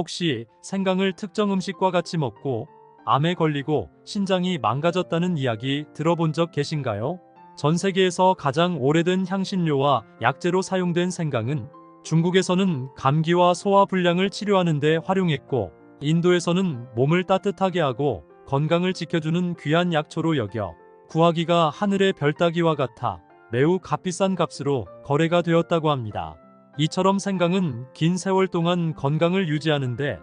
혹시 생강을 특정 음식과 같이 먹고 암에 걸리고 신장이 망가졌다는 이야기 들어본 적 계신가요? 전 세계에서 가장 오래된 향신료와 약재로 사용된 생강은 중국에서는 감기와 소화 불량을 치료하는 데 활용했고, 인도에서는 몸을 따뜻하게 하고 건강을 지켜주는 귀한 약초로 여겨 구하기가 하늘의 별 따기와 같아 매우 값비싼 값으로 거래가 되었다고 합니다. 이처럼 생강은 긴 세월 동안 건강을 유지하는데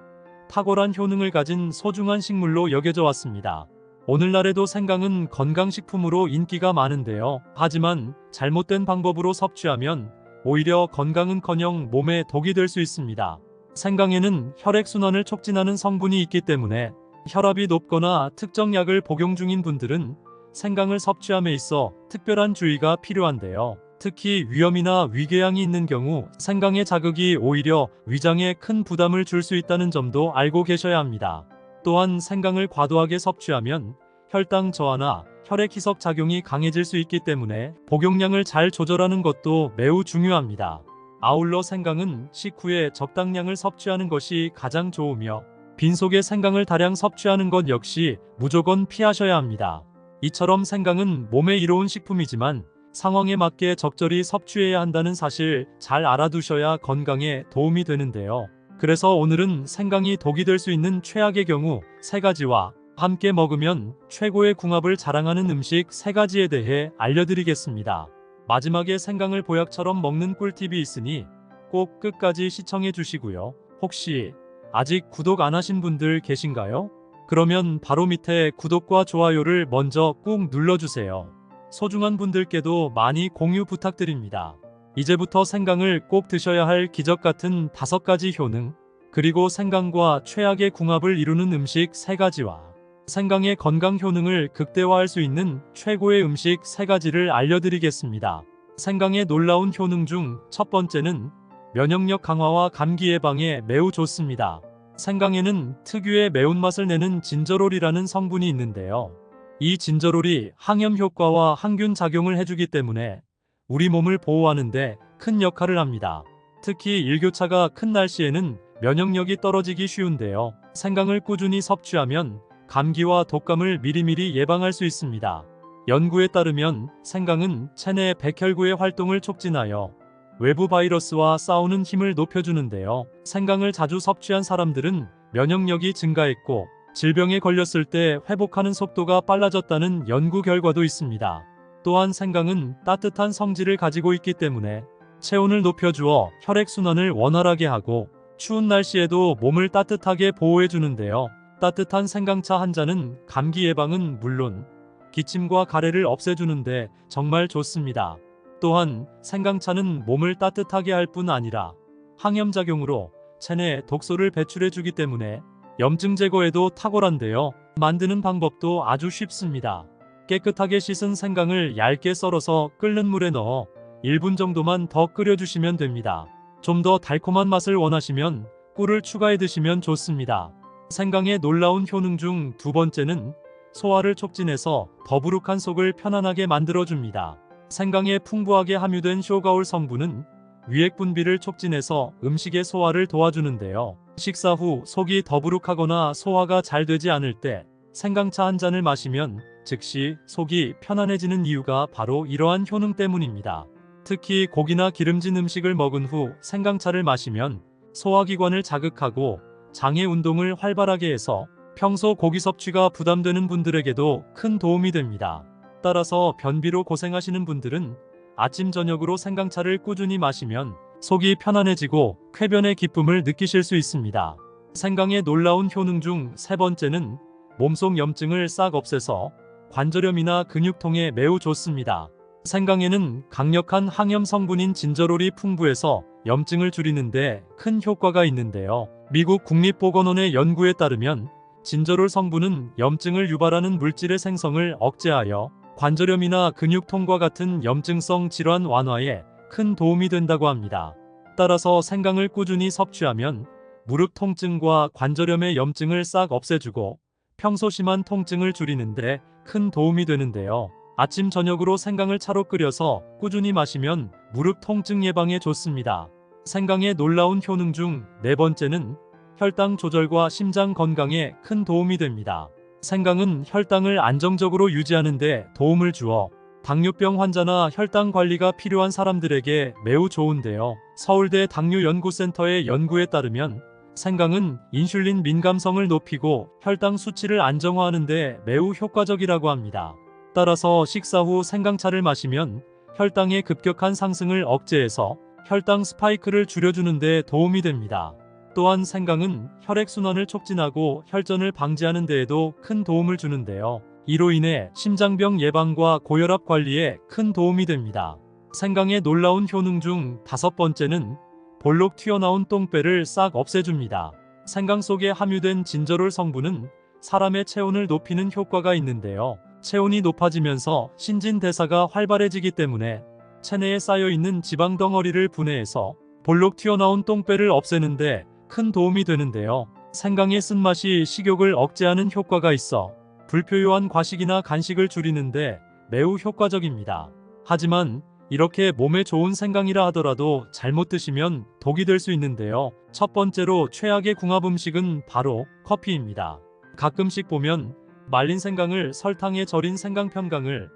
탁월한 효능을 가진 소중한 식물로 여겨져 왔습니다. 오늘날에도 생강은 건강식품으로 인기가 많은데요. 하지만 잘못된 방법으로 섭취하면 오히려 건강은커녕 몸에 독이 될 수 있습니다. 생강에는 혈액순환을 촉진하는 성분이 있기 때문에 혈압이 높거나 특정 약을 복용 중인 분들은 생강을 섭취함에 있어 특별한 주의가 필요한데요. 특히 위염이나 위궤양이 있는 경우 생강의 자극이 오히려 위장에 큰 부담을 줄 수 있다는 점도 알고 계셔야 합니다. 또한 생강을 과도하게 섭취하면 혈당 저하나 혈액 희석 작용이 강해질 수 있기 때문에 복용량을 잘 조절하는 것도 매우 중요합니다. 아울러 생강은 식후에 적당량을 섭취하는 것이 가장 좋으며, 빈속에 생강을 다량 섭취하는 것 역시 무조건 피하셔야 합니다. 이처럼 생강은 몸에 이로운 식품이지만 상황에 맞게 적절히 섭취해야 한다는 사실 잘 알아두셔야 건강에 도움이 되는데요. 그래서 오늘은 생강이 독이 될 수 있는 최악의 경우 3가지와 함께 먹으면 최고의 궁합을 자랑하는 음식 3가지에 대해 알려드리겠습니다. 마지막에 생강을 보약처럼 먹는 꿀팁이 있으니 꼭 끝까지 시청해 주시고요. 혹시 아직 구독 안 하신 분들 계신가요? 그러면 바로 밑에 구독과 좋아요를 먼저 꾹 눌러주세요. 소중한 분들께도 많이 공유 부탁드립니다. 이제부터 생강을 꼭 드셔야 할 기적 같은 5가지 효능, 그리고 생강과 최악의 궁합을 이루는 음식 3가지와 생강의 건강 효능을 극대화할 수 있는 최고의 음식 3가지를 알려드리겠습니다. 생강의 놀라운 효능 중 첫 번째는 면역력 강화와 감기 예방에 매우 좋습니다. 생강에는 특유의 매운맛을 내는 진저롤이라는 성분이 있는데요. 이 진저롤이 항염 효과와 항균 작용을 해주기 때문에 우리 몸을 보호하는데 큰 역할을 합니다. 특히 일교차가 큰 날씨에는 면역력이 떨어지기 쉬운데요. 생강을 꾸준히 섭취하면 감기와 독감을 미리미리 예방할 수 있습니다. 연구에 따르면 생강은 체내 백혈구의 활동을 촉진하여 외부 바이러스와 싸우는 힘을 높여주는데요. 생강을 자주 섭취한 사람들은 면역력이 증가했고 질병에 걸렸을 때 회복하는 속도가 빨라졌다는 연구 결과도 있습니다. 또한 생강은 따뜻한 성질을 가지고 있기 때문에 체온을 높여주어 혈액순환을 원활하게 하고 추운 날씨에도 몸을 따뜻하게 보호해주는데요. 따뜻한 생강차 한 잔은 감기 예방은 물론 기침과 가래를 없애주는데 정말 좋습니다. 또한 생강차는 몸을 따뜻하게 할 뿐 아니라 항염작용으로 체내 독소를 배출해주기 때문에 염증 제거에도 탁월한데요. 만드는 방법도 아주 쉽습니다. 깨끗하게 씻은 생강을 얇게 썰어서 끓는 물에 넣어 1분 정도만 더 끓여주시면 됩니다. 좀 더 달콤한 맛을 원하시면 꿀을 추가해 드시면 좋습니다. 생강의 놀라운 효능 중 2번째는 소화를 촉진해서 더부룩한 속을 편안하게 만들어줍니다. 생강에 풍부하게 함유된 쇼가올 성분은 위액 분비를 촉진해서 음식의 소화를 도와주는데요. 식사 후 속이 더부룩하거나 소화가 잘 되지 않을 때 생강차 한 잔을 마시면 즉시 속이 편안해지는 이유가 바로 이러한 효능 때문입니다. 특히 고기나 기름진 음식을 먹은 후 생강차를 마시면 소화기관을 자극하고 장의 운동을 활발하게 해서 평소 고기 섭취가 부담되는 분들에게도 큰 도움이 됩니다. 따라서 변비로 고생하시는 분들은 아침 저녁으로 생강차를 꾸준히 마시면 속이 편안해지고 쾌변의 기쁨을 느끼실 수 있습니다. 생강의 놀라운 효능 중 3번째는 몸속 염증을 싹 없애서 관절염이나 근육통에 매우 좋습니다. 생강에는 강력한 항염 성분인 진저롤이 풍부해서 염증을 줄이는데 큰 효과가 있는데요. 미국 국립보건원의 연구에 따르면 진저롤 성분은 염증을 유발하는 물질의 생성을 억제하여 관절염이나 근육통과 같은 염증성 질환 완화에 큰 도움이 된다고 합니다. 따라서 생강을 꾸준히 섭취하면 무릎 통증과 관절염의 염증을 싹 없애주고 평소 심한 통증을 줄이는데 큰 도움이 되는데요. 아침 저녁으로 생강을 차로 끓여서 꾸준히 마시면 무릎 통증 예방에 좋습니다. 생강의 놀라운 효능 중 4번째는 혈당 조절과 심장 건강에 큰 도움이 됩니다. 생강은 혈당을 안정적으로 유지하는 데 도움을 주어 당뇨병 환자나 혈당 관리가 필요한 사람들에게 매우 좋은데요. 서울대 당뇨연구센터의 연구에 따르면 생강은 인슐린 민감성을 높이고 혈당 수치를 안정화하는 데 매우 효과적이라고 합니다. 따라서 식사 후 생강차를 마시면 혈당의 급격한 상승을 억제해서 혈당 스파이크를 줄여주는 데 도움이 됩니다. 또한 생강은 혈액순환을 촉진하고 혈전을 방지하는 데에도 큰 도움을 주는데요. 이로 인해 심장병 예방과 고혈압 관리에 큰 도움이 됩니다. 생강의 놀라운 효능 중 5번째는 볼록 튀어나온 똥배를 싹 없애줍니다. 생강 속에 함유된 진저롤 성분은 사람의 체온을 높이는 효과가 있는데요. 체온이 높아지면서 신진대사가 활발해지기 때문에 체내에 쌓여있는 지방 덩어리를 분해해서 볼록 튀어나온 똥배를 없애는데 큰 도움이 되는데요. 생강의 쓴맛이 식욕을 억제하는 효과가 있어 불필요한 과식이나 간식을 줄이는데 매우 효과적입니다. 하지만 이렇게 몸에 좋은 생강이라 하더라도 잘못 드시면 독이 될 수 있는데요. 첫 번째로 최악의 궁합 음식은 바로 커피입니다. 가끔씩 보면 말린 생강을 설탕에 절인 생강편강을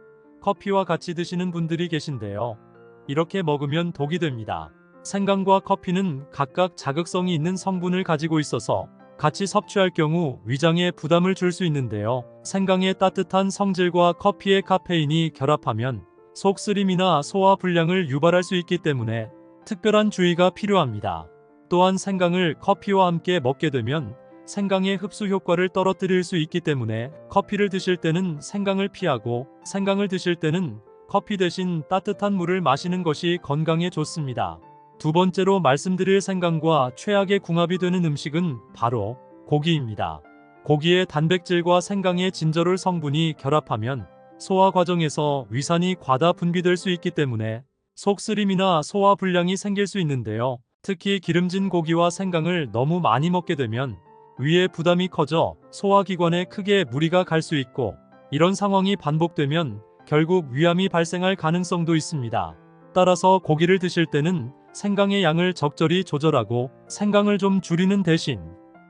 커피와 같이 드시는 분들이 계신데요. 이렇게 먹으면 독이 됩니다. 생강과 커피는 각각 자극성이 있는 성분을 가지고 있어서 같이 섭취할 경우 위장에 부담을 줄 수 있는데요. 생강의 따뜻한 성질과 커피의 카페인이 결합하면 속쓰림이나 소화 불량을 유발할 수 있기 때문에 특별한 주의가 필요합니다. 또한 생강을 커피와 함께 먹게 되면 생강의 흡수 효과를 떨어뜨릴 수 있기 때문에 커피를 드실 때는 생강을 피하고 생강을 드실 때는 커피 대신 따뜻한 물을 마시는 것이 건강에 좋습니다. 두 번째로 말씀드릴 생강과 최악의 궁합이 되는 음식은 바로 고기입니다. 고기의 단백질과 생강의 진저롤 성분이 결합하면 소화 과정에서 위산이 과다 분비될 수 있기 때문에 속쓰림이나 소화 불량이 생길 수 있는데요. 특히 기름진 고기와 생강을 너무 많이 먹게 되면 위에 부담이 커져 소화기관에 크게 무리가 갈 수 있고 이런 상황이 반복되면 결국 위암이 발생할 가능성도 있습니다. 따라서 고기를 드실 때는 생강의 양을 적절히 조절하고 생강을 좀 줄이는 대신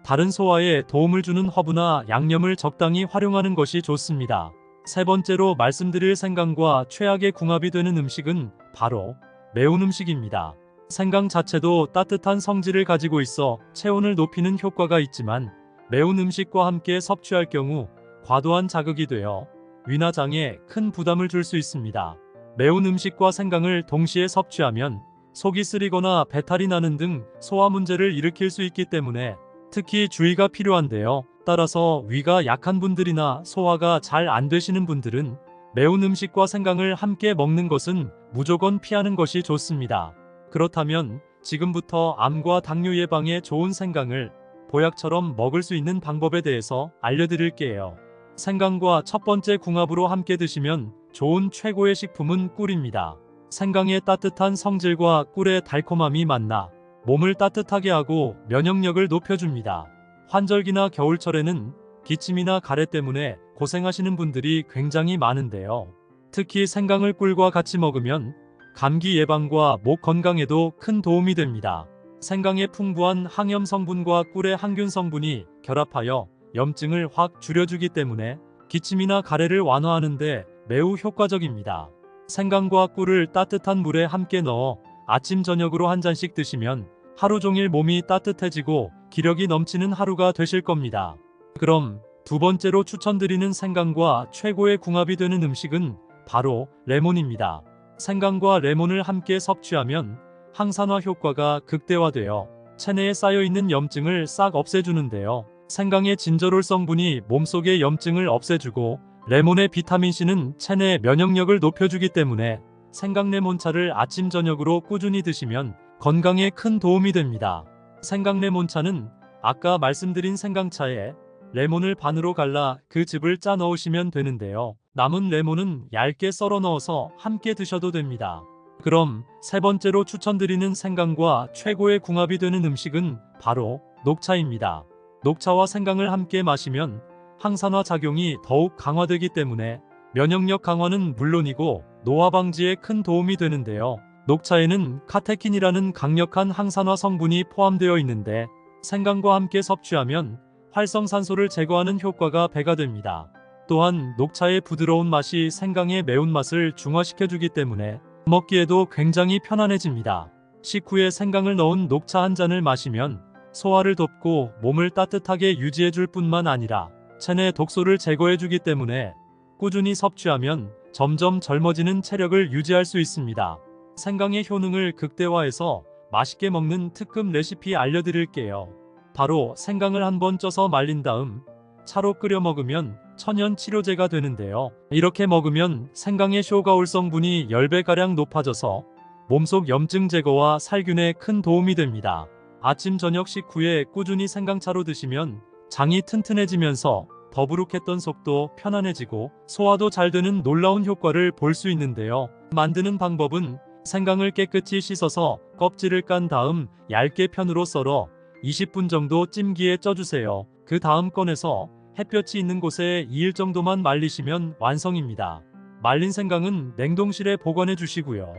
다른 소화에 도움을 주는 허브나 양념을 적당히 활용하는 것이 좋습니다. 세 번째로 말씀드릴 생강과 최악의 궁합이 되는 음식은 바로 매운 음식입니다. 생강 자체도 따뜻한 성질을 가지고 있어 체온을 높이는 효과가 있지만 매운 음식과 함께 섭취할 경우 과도한 자극이 되어 위나 장에 큰 부담을 줄 수 있습니다. 매운 음식과 생강을 동시에 섭취하면 속이 쓰리거나 배탈이 나는 등 소화 문제를 일으킬 수 있기 때문에 특히 주의가 필요한데요. 따라서 위가 약한 분들이나 소화가 잘 안 되시는 분들은 매운 음식과 생강을 함께 먹는 것은 무조건 피하는 것이 좋습니다. 그렇다면 지금부터 암과 당뇨 예방에 좋은 생강을 보약처럼 먹을 수 있는 방법에 대해서 알려드릴게요. 생강과 첫 번째 궁합으로 함께 드시면 좋은 최고의 식품은 꿀입니다. 생강의 따뜻한 성질과 꿀의 달콤함이 만나 몸을 따뜻하게 하고 면역력을 높여줍니다. 환절기나 겨울철에는 기침이나 가래 때문에 고생하시는 분들이 굉장히 많은데요. 특히 생강을 꿀과 같이 먹으면 감기 예방과 목 건강에도 큰 도움이 됩니다. 생강의 풍부한 항염 성분과 꿀의 항균 성분이 결합하여 염증을 확 줄여주기 때문에 기침이나 가래를 완화하는 데 매우 효과적입니다. 생강과 꿀을 따뜻한 물에 함께 넣어 아침 저녁으로 한 잔씩 드시면 하루 종일 몸이 따뜻해지고 기력이 넘치는 하루가 되실 겁니다. 그럼 두 번째로 추천드리는 생강과 최고의 궁합이 되는 음식은 바로 레몬입니다. 생강과 레몬을 함께 섭취하면 항산화 효과가 극대화되어 체내에 쌓여있는 염증을 싹 없애주는데요. 생강의 진저롤 성분이 몸속의 염증을 없애주고 레몬의 비타민C는 체내 면역력을 높여주기 때문에 생강레몬차를 아침 저녁으로 꾸준히 드시면 건강에 큰 도움이 됩니다. 생강레몬차는 아까 말씀드린 생강차에 레몬을 반으로 갈라 그 즙을 짜 넣으시면 되는데요. 남은 레몬은 얇게 썰어 넣어서 함께 드셔도 됩니다. 그럼 세 번째로 추천드리는 생강과 최고의 궁합이 되는 음식은 바로 녹차입니다. 녹차와 생강을 함께 마시면 항산화 작용이 더욱 강화되기 때문에 면역력 강화는 물론이고 노화 방지에 큰 도움이 되는데요. 녹차에는 카테킨이라는 강력한 항산화 성분이 포함되어 있는데 생강과 함께 섭취하면 활성산소를 제거하는 효과가 배가 됩니다. 또한 녹차의 부드러운 맛이 생강의 매운맛을 중화시켜주기 때문에 먹기에도 굉장히 편안해집니다. 식후에 생강을 넣은 녹차 한 잔을 마시면 소화를 돕고 몸을 따뜻하게 유지해줄 뿐만 아니라 체내 독소를 제거해주기 때문에 꾸준히 섭취하면 점점 젊어지는 체력을 유지할 수 있습니다. 생강의 효능을 극대화해서 맛있게 먹는 특급 레시피 알려드릴게요. 바로 생강을 한번 쪄서 말린 다음 차로 끓여 먹으면 천연 치료제가 되는데요. 이렇게 먹으면 생강의 쇼가올 성분이 10배가량 높아져서 몸속 염증 제거와 살균에 큰 도움이 됩니다. 아침 저녁 식후에 꾸준히 생강차로 드시면 장이 튼튼해지면서 더부룩했던 속도 편안해지고 소화도 잘 되는 놀라운 효과를 볼 수 있는데요. 만드는 방법은 생강을 깨끗이 씻어서 껍질을 깐 다음 얇게 편으로 썰어 20분 정도 찜기에 쪄주세요. 그 다음 꺼내서 햇볕이 있는 곳에 2일 정도만 말리시면 완성입니다. 말린 생강은 냉동실에 보관해 주시고요.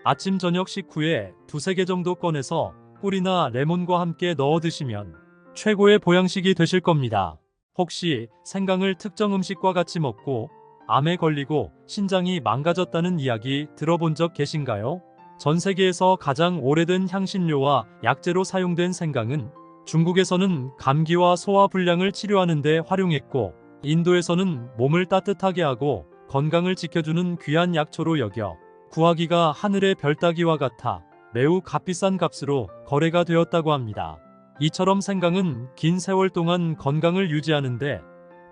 아침 저녁 식후에 2~3개 정도 꺼내서 꿀이나 레몬과 함께 넣어 드시면 최고의 보양식이 되실 겁니다. 혹시 생강을 특정 음식과 같이 먹고 암에 걸리고 신장이 망가졌다는 이야기 들어본 적 계신가요? 전 세계에서 가장 오래된 향신료와 약재로 사용된 생강은 중국에서는 감기와 소화불량을 치료하는 데 활용했고, 인도에서는 몸을 따뜻하게 하고 건강을 지켜주는 귀한 약초로 여겨 구하기가 하늘의 별 따기와 같아 매우 값비싼 값으로 거래가 되었다고 합니다. 이처럼 생강은 긴 세월 동안 건강을 유지하는데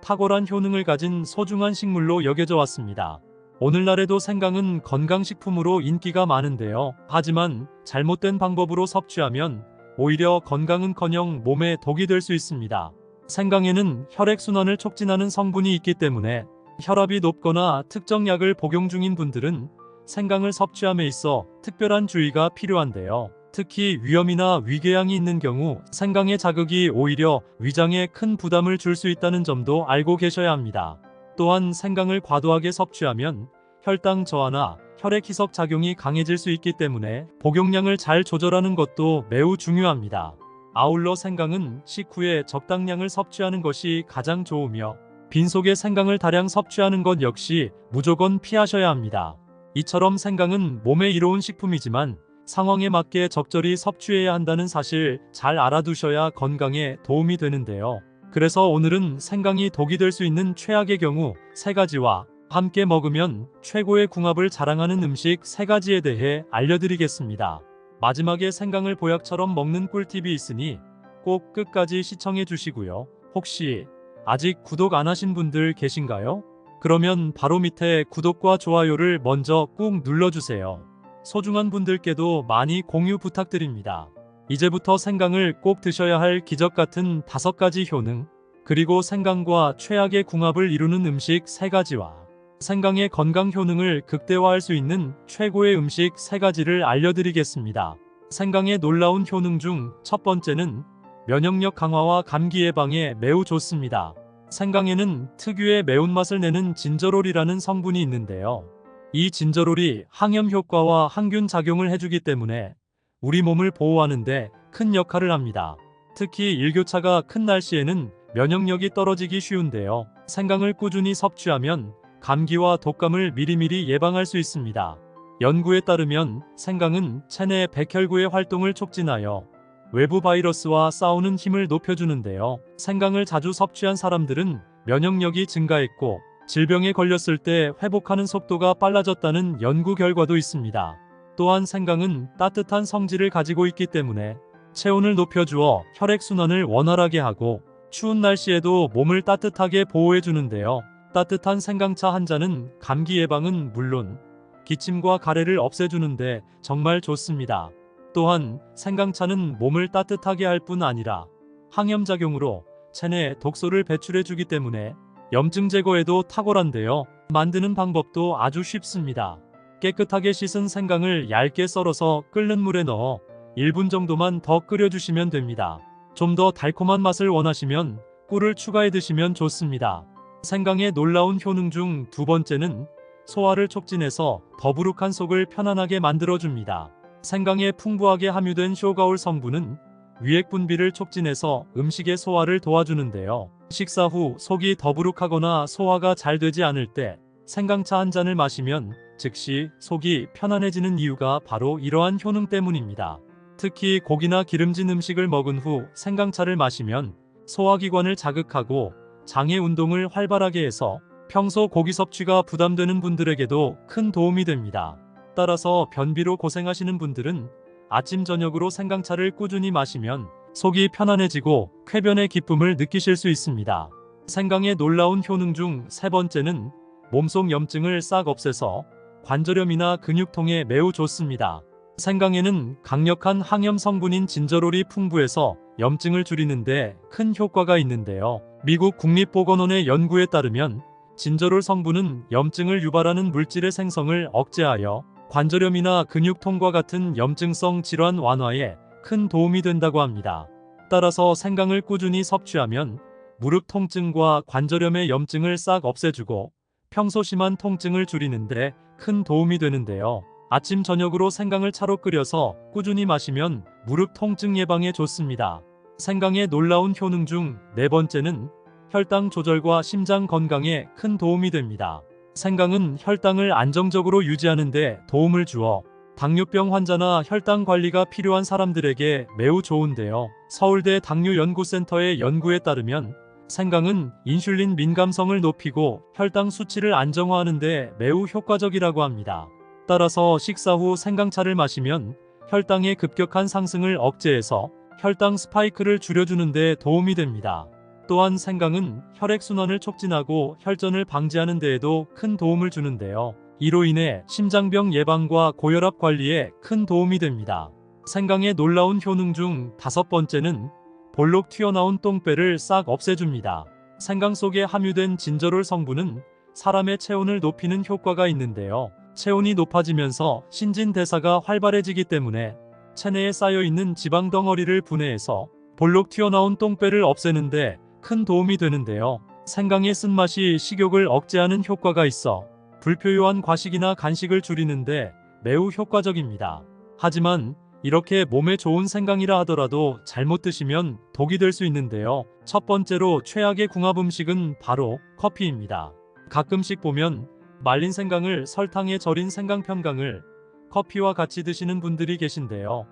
탁월한 효능을 가진 소중한 식물로 여겨져 왔습니다. 오늘날에도 생강은 건강식품으로 인기가 많은데요. 하지만 잘못된 방법으로 섭취하면 오히려 건강은커녕 몸에 독이 될 수 있습니다. 생강에는 혈액순환을 촉진하는 성분이 있기 때문에 혈압이 높거나 특정 약을 복용 중인 분들은 생강을 섭취함에 있어 특별한 주의가 필요한데요. 특히 위염이나 위궤양이 있는 경우 생강의 자극이 오히려 위장에 큰 부담을 줄 수 있다는 점도 알고 계셔야 합니다. 또한 생강을 과도하게 섭취하면 혈당 저하나 혈액 희석 작용이 강해질 수 있기 때문에 복용량을 잘 조절하는 것도 매우 중요합니다. 아울러 생강은 식후에 적당량을 섭취하는 것이 가장 좋으며 빈속에 생강을 다량 섭취하는 것 역시 무조건 피하셔야 합니다. 이처럼 생강은 몸에 이로운 식품이지만 상황에 맞게 적절히 섭취해야 한다는 사실 잘 알아두셔야 건강에 도움이 되는데요. 그래서 오늘은 생강이 독이 될 수 있는 최악의 경우 3가지와 함께 먹으면 최고의 궁합을 자랑하는 음식 3가지에 대해 알려드리겠습니다. 마지막에 생강을 보약처럼 먹는 꿀팁이 있으니 꼭 끝까지 시청해 주시고요. 혹시 아직 구독 안 하신 분들 계신가요? 그러면 바로 밑에 구독과 좋아요를 먼저 꾹 눌러주세요. 소중한 분들께도 많이 공유 부탁드립니다. 이제부터 생강을 꼭 드셔야 할 기적 같은 5가지 효능, 그리고 생강과 최악의 궁합을 이루는 음식 3가지와 생강의 건강 효능을 극대화할 수 있는 최고의 음식 3가지를 알려드리겠습니다. 생강의 놀라운 효능 중 첫 번째는 면역력 강화와 감기 예방에 매우 좋습니다. 생강에는 특유의 매운맛을 내는 진저롤이라는 성분이 있는데요. 이 진저롤이 항염 효과와 항균 작용을 해주기 때문에 우리 몸을 보호하는데 큰 역할을 합니다. 특히 일교차가 큰 날씨에는 면역력이 떨어지기 쉬운데요. 생강을 꾸준히 섭취하면 감기와 독감을 미리미리 예방할 수 있습니다. 연구에 따르면 생강은 체내 백혈구의 활동을 촉진하여 외부 바이러스와 싸우는 힘을 높여주는데요. 생강을 자주 섭취한 사람들은 면역력이 증가했고 질병에 걸렸을 때 회복하는 속도가 빨라졌다는 연구 결과도 있습니다. 또한 생강은 따뜻한 성질을 가지고 있기 때문에 체온을 높여주어 혈액순환을 원활하게 하고 추운 날씨에도 몸을 따뜻하게 보호해주는데요. 따뜻한 생강차 한 잔은 감기 예방은 물론 기침과 가래를 없애주는데 정말 좋습니다. 또한 생강차는 몸을 따뜻하게 할 뿐 아니라 항염작용으로 체내 독소를 배출해주기 때문에 염증 제거에도 탁월한데요. 만드는 방법도 아주 쉽습니다. 깨끗하게 씻은 생강을 얇게 썰어서 끓는 물에 넣어 1분 정도만 더 끓여주시면 됩니다. 좀 더 달콤한 맛을 원하시면 꿀을 추가해 드시면 좋습니다. 생강의 놀라운 효능 중 2번째는 소화를 촉진해서 더부룩한 속을 편안하게 만들어줍니다. 생강에 풍부하게 함유된 쇼가올 성분은 위액 분비를 촉진해서 음식의 소화를 도와주는데요. 식사 후 속이 더부룩하거나 소화가 잘 되지 않을 때 생강차 한 잔을 마시면 즉시 속이 편안해지는 이유가 바로 이러한 효능 때문입니다. 특히 고기나 기름진 음식을 먹은 후 생강차를 마시면 소화기관을 자극하고 장의 운동을 활발하게 해서 평소 고기 섭취가 부담되는 분들에게도 큰 도움이 됩니다. 따라서 변비로 고생하시는 분들은 아침 저녁으로 생강차를 꾸준히 마시면 속이 편안해지고 쾌변의 기쁨을 느끼실 수 있습니다. 생강의 놀라운 효능 중 세 번째는 몸속 염증을 싹 없애서 관절염이나 근육통에 매우 좋습니다. 생강에는 강력한 항염 성분인 진저롤이 풍부해서 염증을 줄이는데 큰 효과가 있는데요. 미국 국립보건원의 연구에 따르면 진저롤 성분은 염증을 유발하는 물질의 생성을 억제하여 관절염이나 근육통과 같은 염증성 질환 완화에 큰 도움이 된다고 합니다. 따라서 생강을 꾸준히 섭취하면 무릎 통증과 관절염의 염증을 싹 없애주고 평소 심한 통증을 줄이는데 큰 도움이 되는데요. 아침 저녁으로 생강을 차로 끓여서 꾸준히 마시면 무릎 통증 예방에 좋습니다. 생강의 놀라운 효능 중 네 번째는 혈당 조절과 심장 건강에 큰 도움이 됩니다. 생강은 혈당을 안정적으로 유지하는 데 도움을 주어 당뇨병 환자나 혈당 관리가 필요한 사람들에게 매우 좋은데요. 서울대 당뇨연구센터의 연구에 따르면 생강은 인슐린 민감성을 높이고 혈당 수치를 안정화하는 데 매우 효과적이라고 합니다. 따라서 식사 후 생강차를 마시면 혈당의 급격한 상승을 억제해서 혈당 스파이크를 줄여주는 데 도움이 됩니다. 또한 생강은 혈액순환을 촉진하고 혈전을 방지하는 데에도 큰 도움을 주는데요. 이로 인해 심장병 예방과 고혈압 관리에 큰 도움이 됩니다. 생강의 놀라운 효능 중 다섯 번째는 볼록 튀어나온 똥배를 싹 없애줍니다. 생강 속에 함유된 진저롤 성분은 사람의 체온을 높이는 효과가 있는데요. 체온이 높아지면서 신진대사가 활발해지기 때문에 체내에 쌓여있는 지방 덩어리를 분해해서 볼록 튀어나온 똥배를 없애는데 큰 도움이 되는데요. 생강의 쓴맛이 식욕을 억제하는 효과가 있어 불필요한 과식이나 간식을 줄이는데 매우 효과적입니다. 하지만 이렇게 몸에 좋은 생강이라 하더라도 잘못 드시면 독이 될 수 있는데요. 첫 번째로 최악의 궁합 음식은 바로 커피입니다. 가끔씩 보면 말린 생강을 설탕에 절인 생강편강을 커피와 같이 드시는 분들이 계신데요.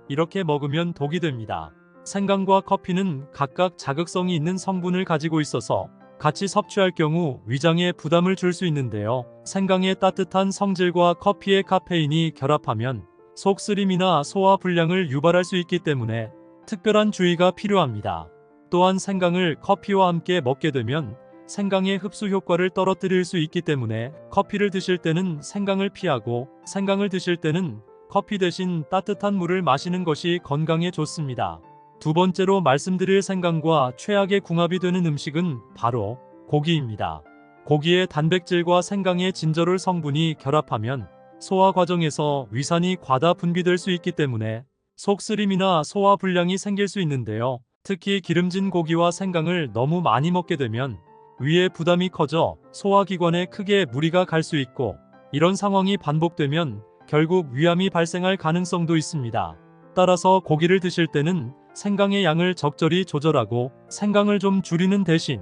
이렇게 먹으면 독이 됩니다. 생강과 커피는 각각 자극성이 있는 성분을 가지고 있어서 같이 섭취할 경우 위장에 부담을 줄 수 있는데요. 생강의 따뜻한 성질과 커피의 카페인이 결합하면 속 쓰림이나 소화 불량을 유발할 수 있기 때문에 특별한 주의가 필요합니다. 또한 생강을 커피와 함께 먹게 되면 생강의 흡수 효과를 떨어뜨릴 수 있기 때문에 커피를 드실 때는 생강을 피하고 생강을 드실 때는 커피 대신 따뜻한 물을 마시는 것이 건강에 좋습니다. 두 번째로 말씀드릴 생강과 최악의 궁합이 되는 음식은 바로 고기입니다. 고기의 단백질과 생강의 진저롤 성분이 결합하면 소화 과정에서 위산이 과다 분비될 수 있기 때문에 속 쓰림이나 소화 불량이 생길 수 있는데요. 특히 기름진 고기와 생강을 너무 많이 먹게 되면 위에 부담이 커져 소화기관에 크게 무리가 갈 수 있고 이런 상황이 반복되면 결국 위암이 발생할 가능성도 있습니다. 따라서 고기를 드실 때는 생강의 양을 적절히 조절하고 생강을 좀 줄이는 대신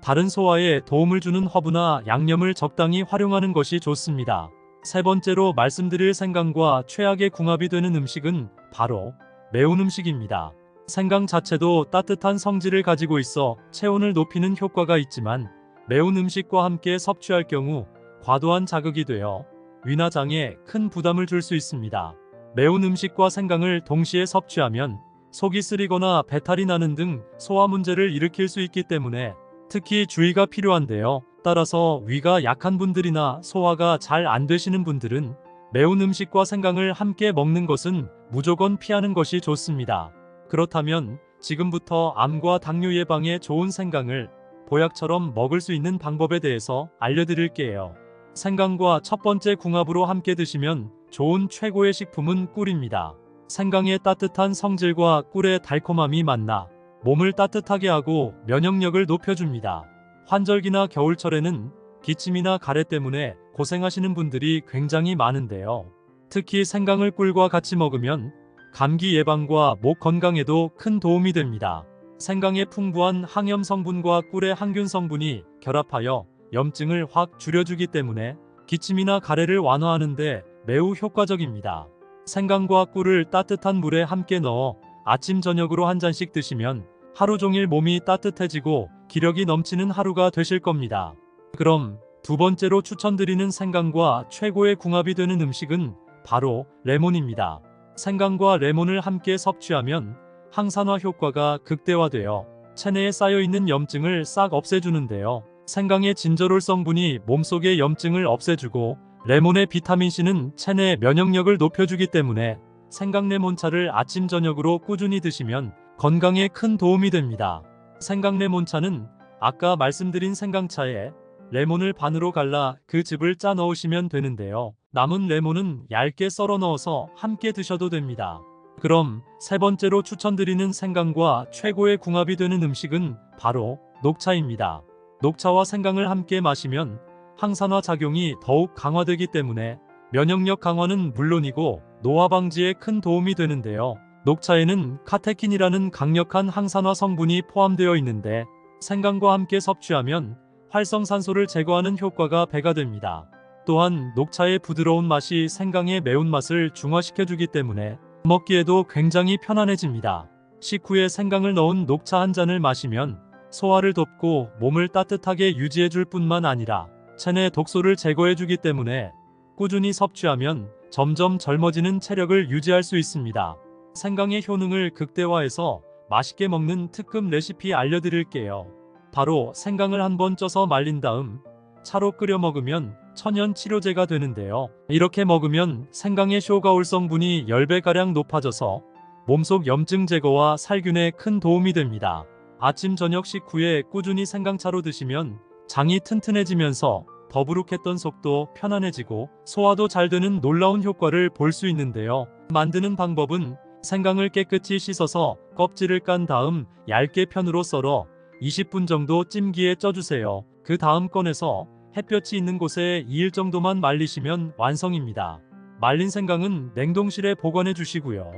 다른 소화에 도움을 주는 허브나 양념을 적당히 활용하는 것이 좋습니다. 세 번째로 말씀드릴 생강과 최악의 궁합이 되는 음식은 바로 매운 음식입니다. 생강 자체도 따뜻한 성질을 가지고 있어 체온을 높이는 효과가 있지만 매운 음식과 함께 섭취할 경우 과도한 자극이 되어 위나 장에 큰 부담을 줄 수 있습니다. 매운 음식과 생강을 동시에 섭취하면 속이 쓰리거나 배탈이 나는 등 소화 문제를 일으킬 수 있기 때문에 특히 주의가 필요한데요. 따라서 위가 약한 분들이나 소화가 잘 안 되시는 분들은 매운 음식과 생강을 함께 먹는 것은 무조건 피하는 것이 좋습니다. 그렇다면 지금부터 암과 당뇨 예방에 좋은 생강을 보약처럼 먹을 수 있는 방법에 대해서 알려드릴게요. 생강과 첫 번째 궁합으로 함께 드시면 좋은 최고의 식품은 꿀입니다. 생강의 따뜻한 성질과 꿀의 달콤함이 만나 몸을 따뜻하게 하고 면역력을 높여줍니다. 환절기나 겨울철에는 기침이나 가래 때문에 고생하시는 분들이 굉장히 많은데요. 특히 생강을 꿀과 같이 먹으면 감기 예방과 목 건강에도 큰 도움이 됩니다. 생강의 풍부한 항염 성분과 꿀의 항균 성분이 결합하여 염증을 확 줄여주기 때문에 기침이나 가래를 완화하는 데 매우 효과적입니다. 생강과 꿀을 따뜻한 물에 함께 넣어 아침 저녁으로 한 잔씩 드시면 하루 종일 몸이 따뜻해지고 기력이 넘치는 하루가 되실 겁니다. 그럼 두 번째로 추천드리는 생강과 최고의 궁합이 되는 음식은 바로 레몬입니다. 생강과 레몬을 함께 섭취하면 항산화 효과가 극대화되어 체내에 쌓여있는 염증을 싹 없애주는데요. 생강의 진저롤 성분이 몸속의 염증을 없애주고 레몬의 비타민C는 체내 면역력을 높여주기 때문에 생강레몬차를 아침 저녁으로 꾸준히 드시면 건강에 큰 도움이 됩니다. 생강레몬차는 아까 말씀드린 생강차에 레몬을 반으로 갈라 그 즙을 짜 넣으시면 되는데요. 남은 레몬은 얇게 썰어 넣어서 함께 드셔도 됩니다. 그럼 세 번째로 추천드리는 생강과 최고의 궁합이 되는 음식은 바로 녹차입니다. 녹차와 생강을 함께 마시면 항산화 작용이 더욱 강화되기 때문에 면역력 강화는 물론이고 노화 방지에 큰 도움이 되는데요. 녹차에는 카테킨이라는 강력한 항산화 성분이 포함되어 있는데 생강과 함께 섭취하면 활성산소를 제거하는 효과가 배가 됩니다. 또한 녹차의 부드러운 맛이 생강의 매운맛을 중화시켜주기 때문에 먹기에도 굉장히 편안해집니다. 식후에 생강을 넣은 녹차 한 잔을 마시면 소화를 돕고 몸을 따뜻하게 유지해줄 뿐만 아니라 체내 독소를 제거해주기 때문에 꾸준히 섭취하면 점점 젊어지는 체력을 유지할 수 있습니다. 생강의 효능을 극대화해서 맛있게 먹는 특급 레시피 알려드릴게요. 바로 생강을 한번 쪄서 말린 다음 차로 끓여 먹으면 천연 치료제가 되는데요. 이렇게 먹으면 생강의 쇼가올 성분이 10배가량 높아져서 몸속 염증 제거와 살균에 큰 도움이 됩니다. 아침 저녁 식후에 꾸준히 생강차로 드시면 장이 튼튼해지면서 더부룩했던 속도 편안해지고 소화도 잘 되는 놀라운 효과를 볼 수 있는데요. 만드는 방법은 생강을 깨끗이 씻어서 껍질을 깐 다음 얇게 편으로 썰어 20분 정도 찜기에 쪄주세요. 그 다음 꺼내서 햇볕이 있는 곳에 2일 정도만 말리시면 완성입니다. 말린 생강은 냉동실에 보관해 주시고요.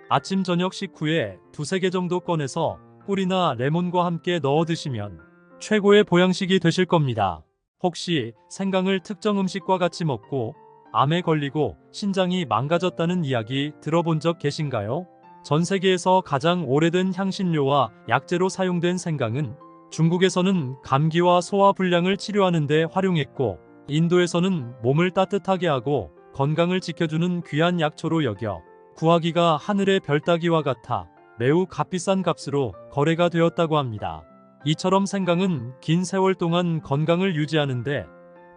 아침 저녁 식후에 두세 개 정도 꺼내서 꿀이나 레몬과 함께 넣어 드시면 최고의 보양식이 되실 겁니다. 혹시 생강을 특정 음식과 같이 먹고 암에 걸리고 신장이 망가졌다는 이야기 들어본 적 계신가요? 전 세계에서 가장 오래된 향신료와 약재로 사용된 생강은 중국에서는 감기와 소화 불량을 치료하는 데 활용했고 인도에서는 몸을 따뜻하게 하고 건강을 지켜주는 귀한 약초로 여겨 구하기가 하늘의 별 따기와 같아 매우 값비싼 값으로 거래가 되었다고 합니다. 이처럼 생강은 긴 세월 동안 건강을 유지하는데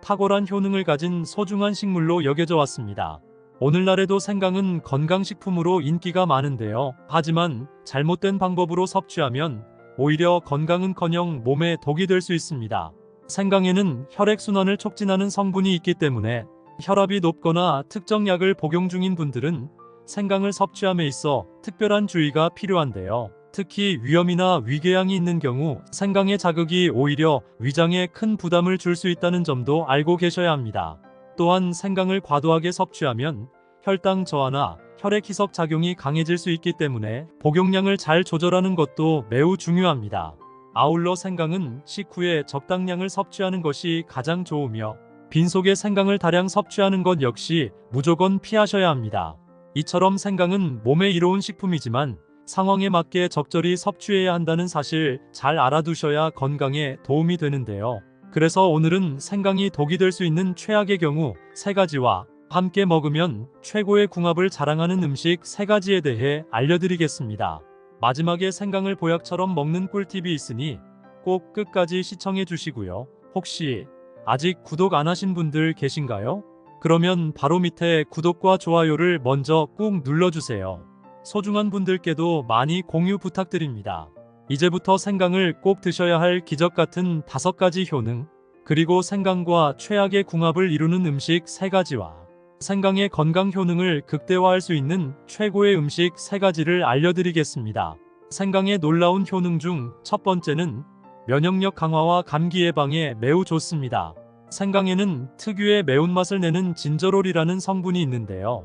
탁월한 효능을 가진 소중한 식물로 여겨져 왔습니다. 오늘날에도 생강은 건강식품으로 인기가 많은데요. 하지만 잘못된 방법으로 섭취하면 오히려 건강은커녕 몸에 독이 될 수 있습니다. 생강에는 혈액순환을 촉진하는 성분이 있기 때문에 혈압이 높거나 특정 약을 복용 중인 분들은 생강을 섭취함에 있어 특별한 주의가 필요한데요. 특히 위염이나 위궤양이 있는 경우 생강의 자극이 오히려 위장에 큰 부담을 줄 수 있다는 점도 알고 계셔야 합니다. 또한 생강을 과도하게 섭취하면 혈당 저하나 혈액 희석 작용이 강해질 수 있기 때문에 복용량을 잘 조절하는 것도 매우 중요합니다. 아울러 생강은 식후에 적당량을 섭취하는 것이 가장 좋으며 빈속에 생강을 다량 섭취하는 것 역시 무조건 피하셔야 합니다. 이처럼 생강은 몸에 이로운 식품이지만 상황에 맞게 적절히 섭취해야 한다는 사실 잘 알아두셔야 건강에 도움이 되는데요. 그래서 오늘은 생강이 독이 될 수 있는 최악의 경우 3가지와 함께 먹으면 최고의 궁합을 자랑하는 음식 3가지에 대해 알려드리겠습니다. 마지막에 생강을 보약처럼 먹는 꿀팁이 있으니 꼭 끝까지 시청해 주시고요. 혹시 아직 구독 안 하신 분들 계신가요? 그러면 바로 밑에 구독과 좋아요를 먼저 꾹 눌러주세요. 소중한 분들께도 많이 공유 부탁드립니다. 이제부터 생강을 꼭 드셔야 할 기적 같은 5가지 효능, 그리고 생강과 최악의 궁합을 이루는 음식 3가지와 생강의 건강 효능을 극대화할 수 있는 최고의 음식 3가지를 알려드리겠습니다. 생강의 놀라운 효능 중 첫 번째는 면역력 강화와 감기 예방에 매우 좋습니다. 생강에는 특유의 매운맛을 내는 진저롤이라는 성분이 있는데요.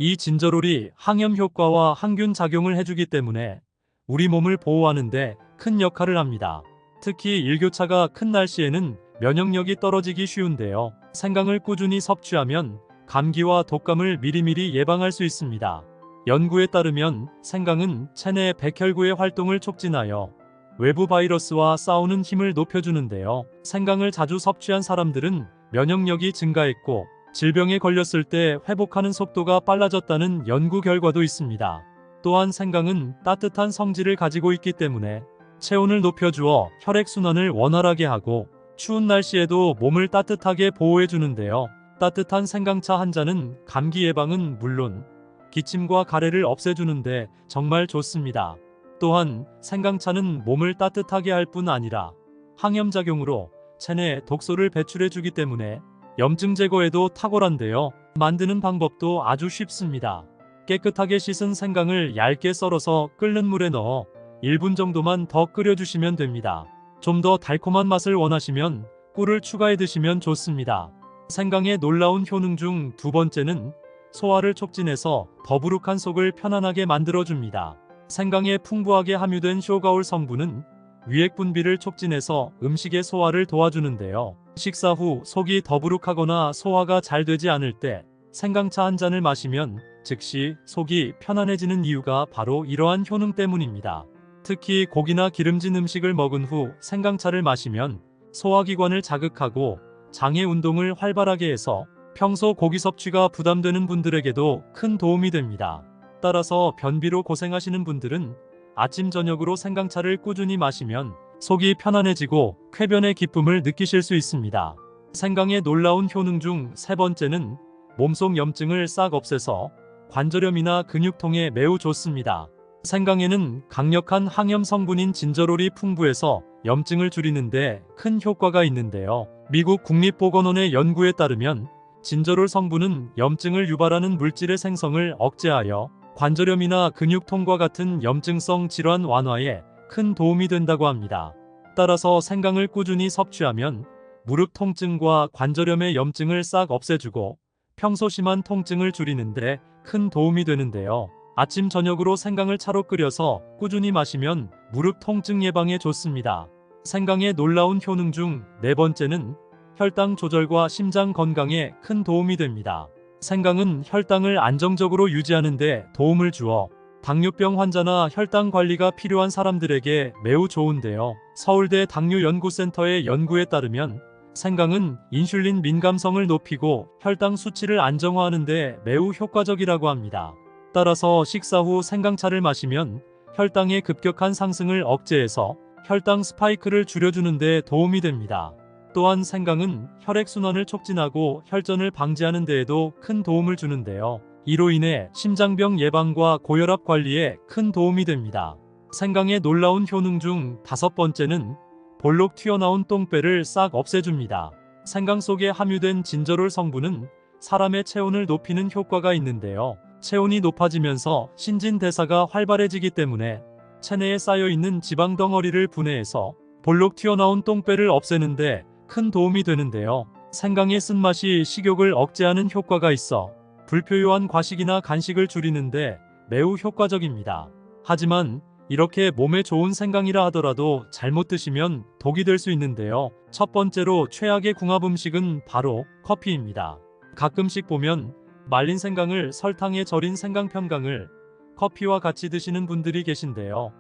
이 진저롤이 항염 효과와 항균 작용을 해주기 때문에 우리 몸을 보호하는데 큰 역할을 합니다. 특히 일교차가 큰 날씨에는 면역력이 떨어지기 쉬운데요. 생강을 꾸준히 섭취하면 감기와 독감을 미리미리 예방할 수 있습니다. 연구에 따르면 생강은 체내 백혈구의 활동을 촉진하여 외부 바이러스와 싸우는 힘을 높여주는데요. 생강을 자주 섭취한 사람들은 면역력이 증가했고 질병에 걸렸을 때 회복하는 속도가 빨라졌다는 연구 결과도 있습니다. 또한 생강은 따뜻한 성질을 가지고 있기 때문에 체온을 높여주어 혈액순환을 원활하게 하고 추운 날씨에도 몸을 따뜻하게 보호해주는데요. 따뜻한 생강차 한 잔은 감기 예방은 물론 기침과 가래를 없애주는데 정말 좋습니다. 또한 생강차는 몸을 따뜻하게 할 뿐 아니라 항염작용으로 체내 독소를 배출해주기 때문에 염증 제거에도 탁월한데요. 만드는 방법도 아주 쉽습니다. 깨끗하게 씻은 생강을 얇게 썰어서 끓는 물에 넣어 1분 정도만 더 끓여주시면 됩니다. 좀 더 달콤한 맛을 원하시면 꿀을 추가해 드시면 좋습니다. 생강의 놀라운 효능 중 두 번째는 소화를 촉진해서 더부룩한 속을 편안하게 만들어줍니다. 생강에 풍부하게 함유된 쇼가올 성분은 위액 분비를 촉진해서 음식의 소화를 도와주는데요. 식사 후 속이 더부룩하거나 소화가 잘 되지 않을 때 생강차 한 잔을 마시면 즉시 속이 편안해지는 이유가 바로 이러한 효능 때문입니다. 특히 고기나 기름진 음식을 먹은 후 생강차를 마시면 소화기관을 자극하고 장의 운동을 활발하게 해서 평소 고기 섭취가 부담되는 분들에게도 큰 도움이 됩니다. 따라서 변비로 고생하시는 분들은 아침 저녁으로 생강차를 꾸준히 마시면 속이 편안해지고 쾌변의 기쁨을 느끼실 수 있습니다. 생강의 놀라운 효능 중 세 번째는 몸속 염증을 싹 없애서 관절염이나 근육통에 매우 좋습니다. 생강에는 강력한 항염 성분인 진저롤이 풍부해서 염증을 줄이는데 큰 효과가 있는데요. 미국 국립보건원의 연구에 따르면 진저롤 성분은 염증을 유발하는 물질의 생성을 억제하여 관절염이나 근육통과 같은 염증성 질환 완화에 큰 도움이 된다고 합니다. 따라서 생강을 꾸준히 섭취하면 무릎 통증과 관절염의 염증을 싹 없애주고 평소 심한 통증을 줄이는데 큰 도움이 되는데요. 아침 저녁으로 생강을 차로 끓여서 꾸준히 마시면 무릎 통증 예방에 좋습니다. 생강의 놀라운 효능 중 네 번째는 혈당 조절과 심장 건강에 큰 도움이 됩니다. 생강은 혈당을 안정적으로 유지하는 데 도움을 주어 당뇨병 환자나 혈당 관리가 필요한 사람들에게 매우 좋은데요. 서울대 당뇨연구센터의 연구에 따르면 생강은 인슐린 민감성을 높이고 혈당 수치를 안정화하는 데 매우 효과적이라고 합니다. 따라서 식사 후 생강차를 마시면 혈당의 급격한 상승을 억제해서 혈당 스파이크를 줄여주는 데 도움이 됩니다. 또한 생강은 혈액순환을 촉진하고 혈전을 방지하는 데에도 큰 도움을 주는데요. 이로 인해 심장병 예방과 고혈압 관리에 큰 도움이 됩니다. 생강의 놀라운 효능 중 다섯 번째는 볼록 튀어나온 똥배를 싹 없애줍니다. 생강 속에 함유된 진저롤 성분은 사람의 체온을 높이는 효과가 있는데요. 체온이 높아지면서 신진대사가 활발해지기 때문에 체내에 쌓여있는 지방 덩어리를 분해해서 볼록 튀어나온 똥배를 없애는데 큰 도움이 되는데요. 생강의 쓴맛이 식욕을 억제하는 효과가 있어 불필요한 과식이나 간식을 줄이는데 매우 효과적입니다. 하지만 이렇게 몸에 좋은 생강이라 하더라도 잘못 드시면 독이 될 수 있는데요. 첫 번째로 최악의 궁합 음식은 바로 커피입니다. 가끔씩 보면 말린 생강을 설탕에 절인 생강편강을 커피와 같이 드시는 분들이 계신데요.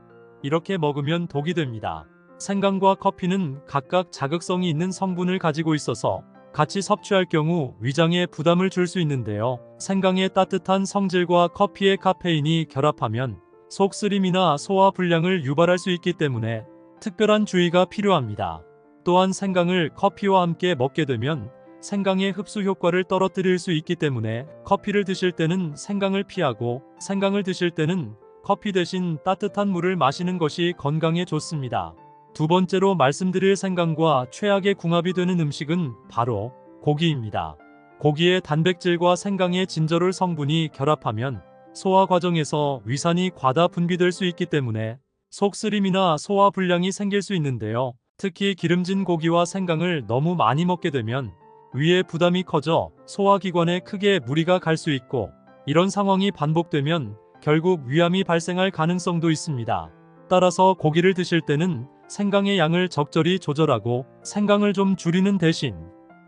이렇게 먹으면 독이 됩니다. 생강과 커피는 각각 자극성이 있는 성분을 가지고 있어서 같이 섭취할 경우 위장에 부담을 줄 수 있는데요. 생강의 따뜻한 성질과 커피의 카페인이 결합하면 속쓰림이나 소화 불량을 유발할 수 있기 때문에 특별한 주의가 필요합니다. 또한 생강을 커피와 함께 먹게 되면 생강의 흡수 효과를 떨어뜨릴 수 있기 때문에 커피를 드실 때는 생강을 피하고 생강을 드실 때는 커피 대신 따뜻한 물을 마시는 것이 건강에 좋습니다. 두 번째로 말씀드릴 생강과 최악의 궁합이 되는 음식은 바로 고기입니다. 고기의 단백질과 생강의 진저롤 성분이 결합하면 소화 과정에서 위산이 과다 분비될 수 있기 때문에 속쓰림이나 소화 불량이 생길 수 있는데요. 특히 기름진 고기와 생강을 너무 많이 먹게 되면 위에 부담이 커져 소화기관에 크게 무리가 갈 수 있고 이런 상황이 반복되면 결국 위암이 발생할 가능성도 있습니다. 따라서 고기를 드실 때는 생강의 양을 적절히 조절하고 생강을 좀 줄이는 대신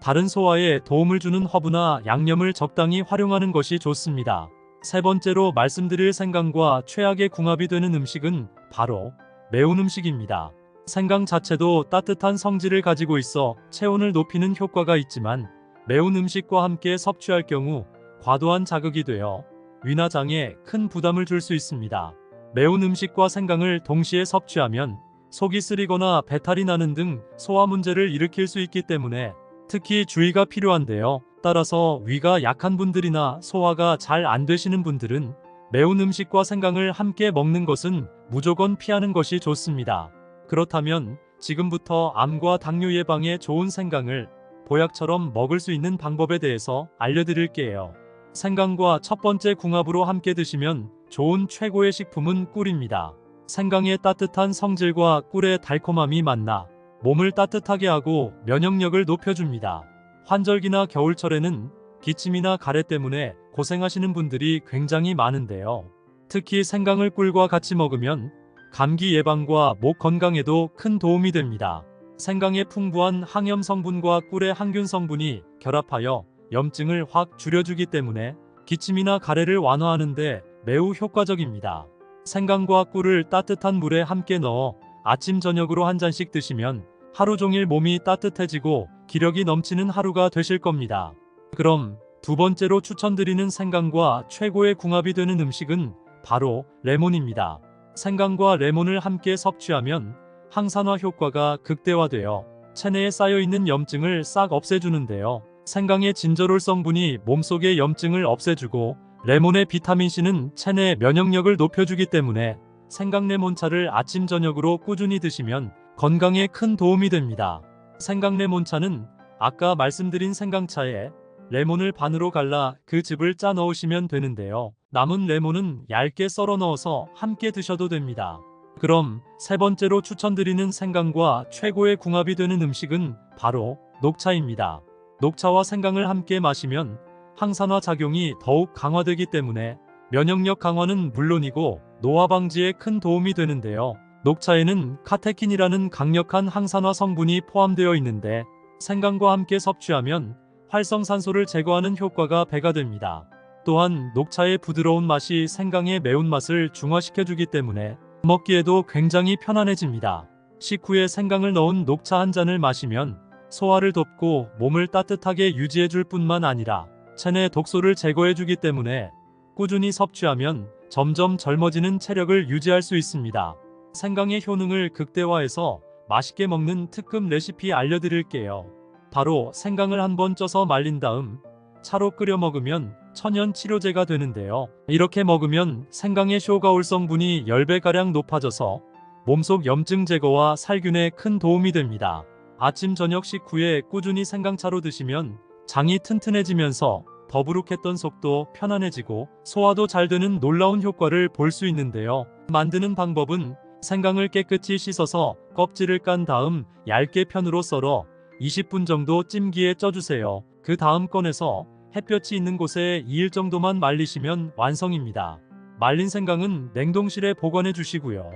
다른 소화에 도움을 주는 허브나 양념을 적당히 활용하는 것이 좋습니다. 세 번째로 말씀드릴 생강과 최악의 궁합이 되는 음식은 바로 매운 음식입니다. 생강 자체도 따뜻한 성질을 가지고 있어 체온을 높이는 효과가 있지만 매운 음식과 함께 섭취할 경우 과도한 자극이 되어 위나 장에 큰 부담을 줄 수 있습니다. 매운 음식과 생강을 동시에 섭취하면 속이 쓰리거나 배탈이 나는 등 소화 문제를 일으킬 수 있기 때문에 특히 주의가 필요한데요. 따라서 위가 약한 분들이나 소화가 잘 안 되시는 분들은 매운 음식과 생강을 함께 먹는 것은 무조건 피하는 것이 좋습니다. 그렇다면 지금부터 암과 당뇨 예방에 좋은 생강을 보약처럼 먹을 수 있는 방법에 대해서 알려드릴게요. 생강과 첫 번째 궁합으로 함께 드시면 좋은 최고의 식품은 꿀입니다. 생강의 따뜻한 성질과 꿀의 달콤함이 만나 몸을 따뜻하게 하고 면역력을 높여줍니다. 환절기나 겨울철에는 기침이나 가래 때문에 고생하시는 분들이 굉장히 많은데요. 특히 생강을 꿀과 같이 먹으면 감기 예방과 목 건강에도 큰 도움이 됩니다. 생강의 풍부한 항염 성분과 꿀의 항균 성분이 결합하여 염증을 확 줄여주기 때문에 기침이나 가래를 완화하는 데 매우 효과적입니다. 생강과 꿀을 따뜻한 물에 함께 넣어 아침 저녁으로 한 잔씩 드시면 하루 종일 몸이 따뜻해지고 기력이 넘치는 하루가 되실 겁니다. 그럼 두 번째로 추천드리는 생강과 최고의 궁합이 되는 음식은 바로 레몬입니다. 생강과 레몬을 함께 섭취하면 항산화 효과가 극대화되어 체내에 쌓여있는 염증을 싹 없애주는데요. 생강의 진저롤 성분이 몸속의 염증을 없애주고 레몬의 비타민C는 체내 면역력을 높여주기 때문에 생강 레몬차를 아침 저녁으로 꾸준히 드시면 건강에 큰 도움이 됩니다. 생강 레몬차는 아까 말씀드린 생강차에 레몬을 반으로 갈라 그 즙을 짜 넣으시면 되는데요. 남은 레몬은 얇게 썰어 넣어서 함께 드셔도 됩니다. 그럼 세 번째로 추천드리는 생강과 최고의 궁합이 되는 음식은 바로 녹차입니다. 녹차와 생강을 함께 마시면 항산화 작용이 더욱 강화되기 때문에 면역력 강화는 물론이고 노화 방지에 큰 도움이 되는데요. 녹차에는 카테킨이라는 강력한 항산화 성분이 포함되어 있는데 생강과 함께 섭취하면 활성산소를 제거하는 효과가 배가 됩니다. 또한 녹차의 부드러운 맛이 생강의 매운맛을 중화시켜주기 때문에 먹기에도 굉장히 편안해집니다. 식후에 생강을 넣은 녹차 한 잔을 마시면 소화를 돕고 몸을 따뜻하게 유지해줄 뿐만 아니라 체내 독소를 제거해주기 때문에 꾸준히 섭취하면 점점 젊어지는 체력을 유지할 수 있습니다. 생강의 효능을 극대화해서 맛있게 먹는 특급 레시피 알려드릴게요. 바로 생강을 한번 쪄서 말린 다음 차로 끓여 먹으면 천연 치료제가 되는데요. 이렇게 먹으면 생강의 쇼가올 성분이 10배가량 높아져서 몸속 염증 제거와 살균에 큰 도움이 됩니다. 아침 저녁 식후에 꾸준히 생강차로 드시면 장이 튼튼해지면서 더부룩했던 속도 편안해지고 소화도 잘 되는 놀라운 효과를 볼 수 있는데요. 만드는 방법은 생강을 깨끗이 씻어서 껍질을 깐 다음 얇게 편으로 썰어 20분 정도 찜기에 쪄주세요. 그 다음 꺼내서 햇볕이 있는 곳에 2일 정도만 말리시면 완성입니다. 말린 생강은 냉동실에 보관해 주시고요.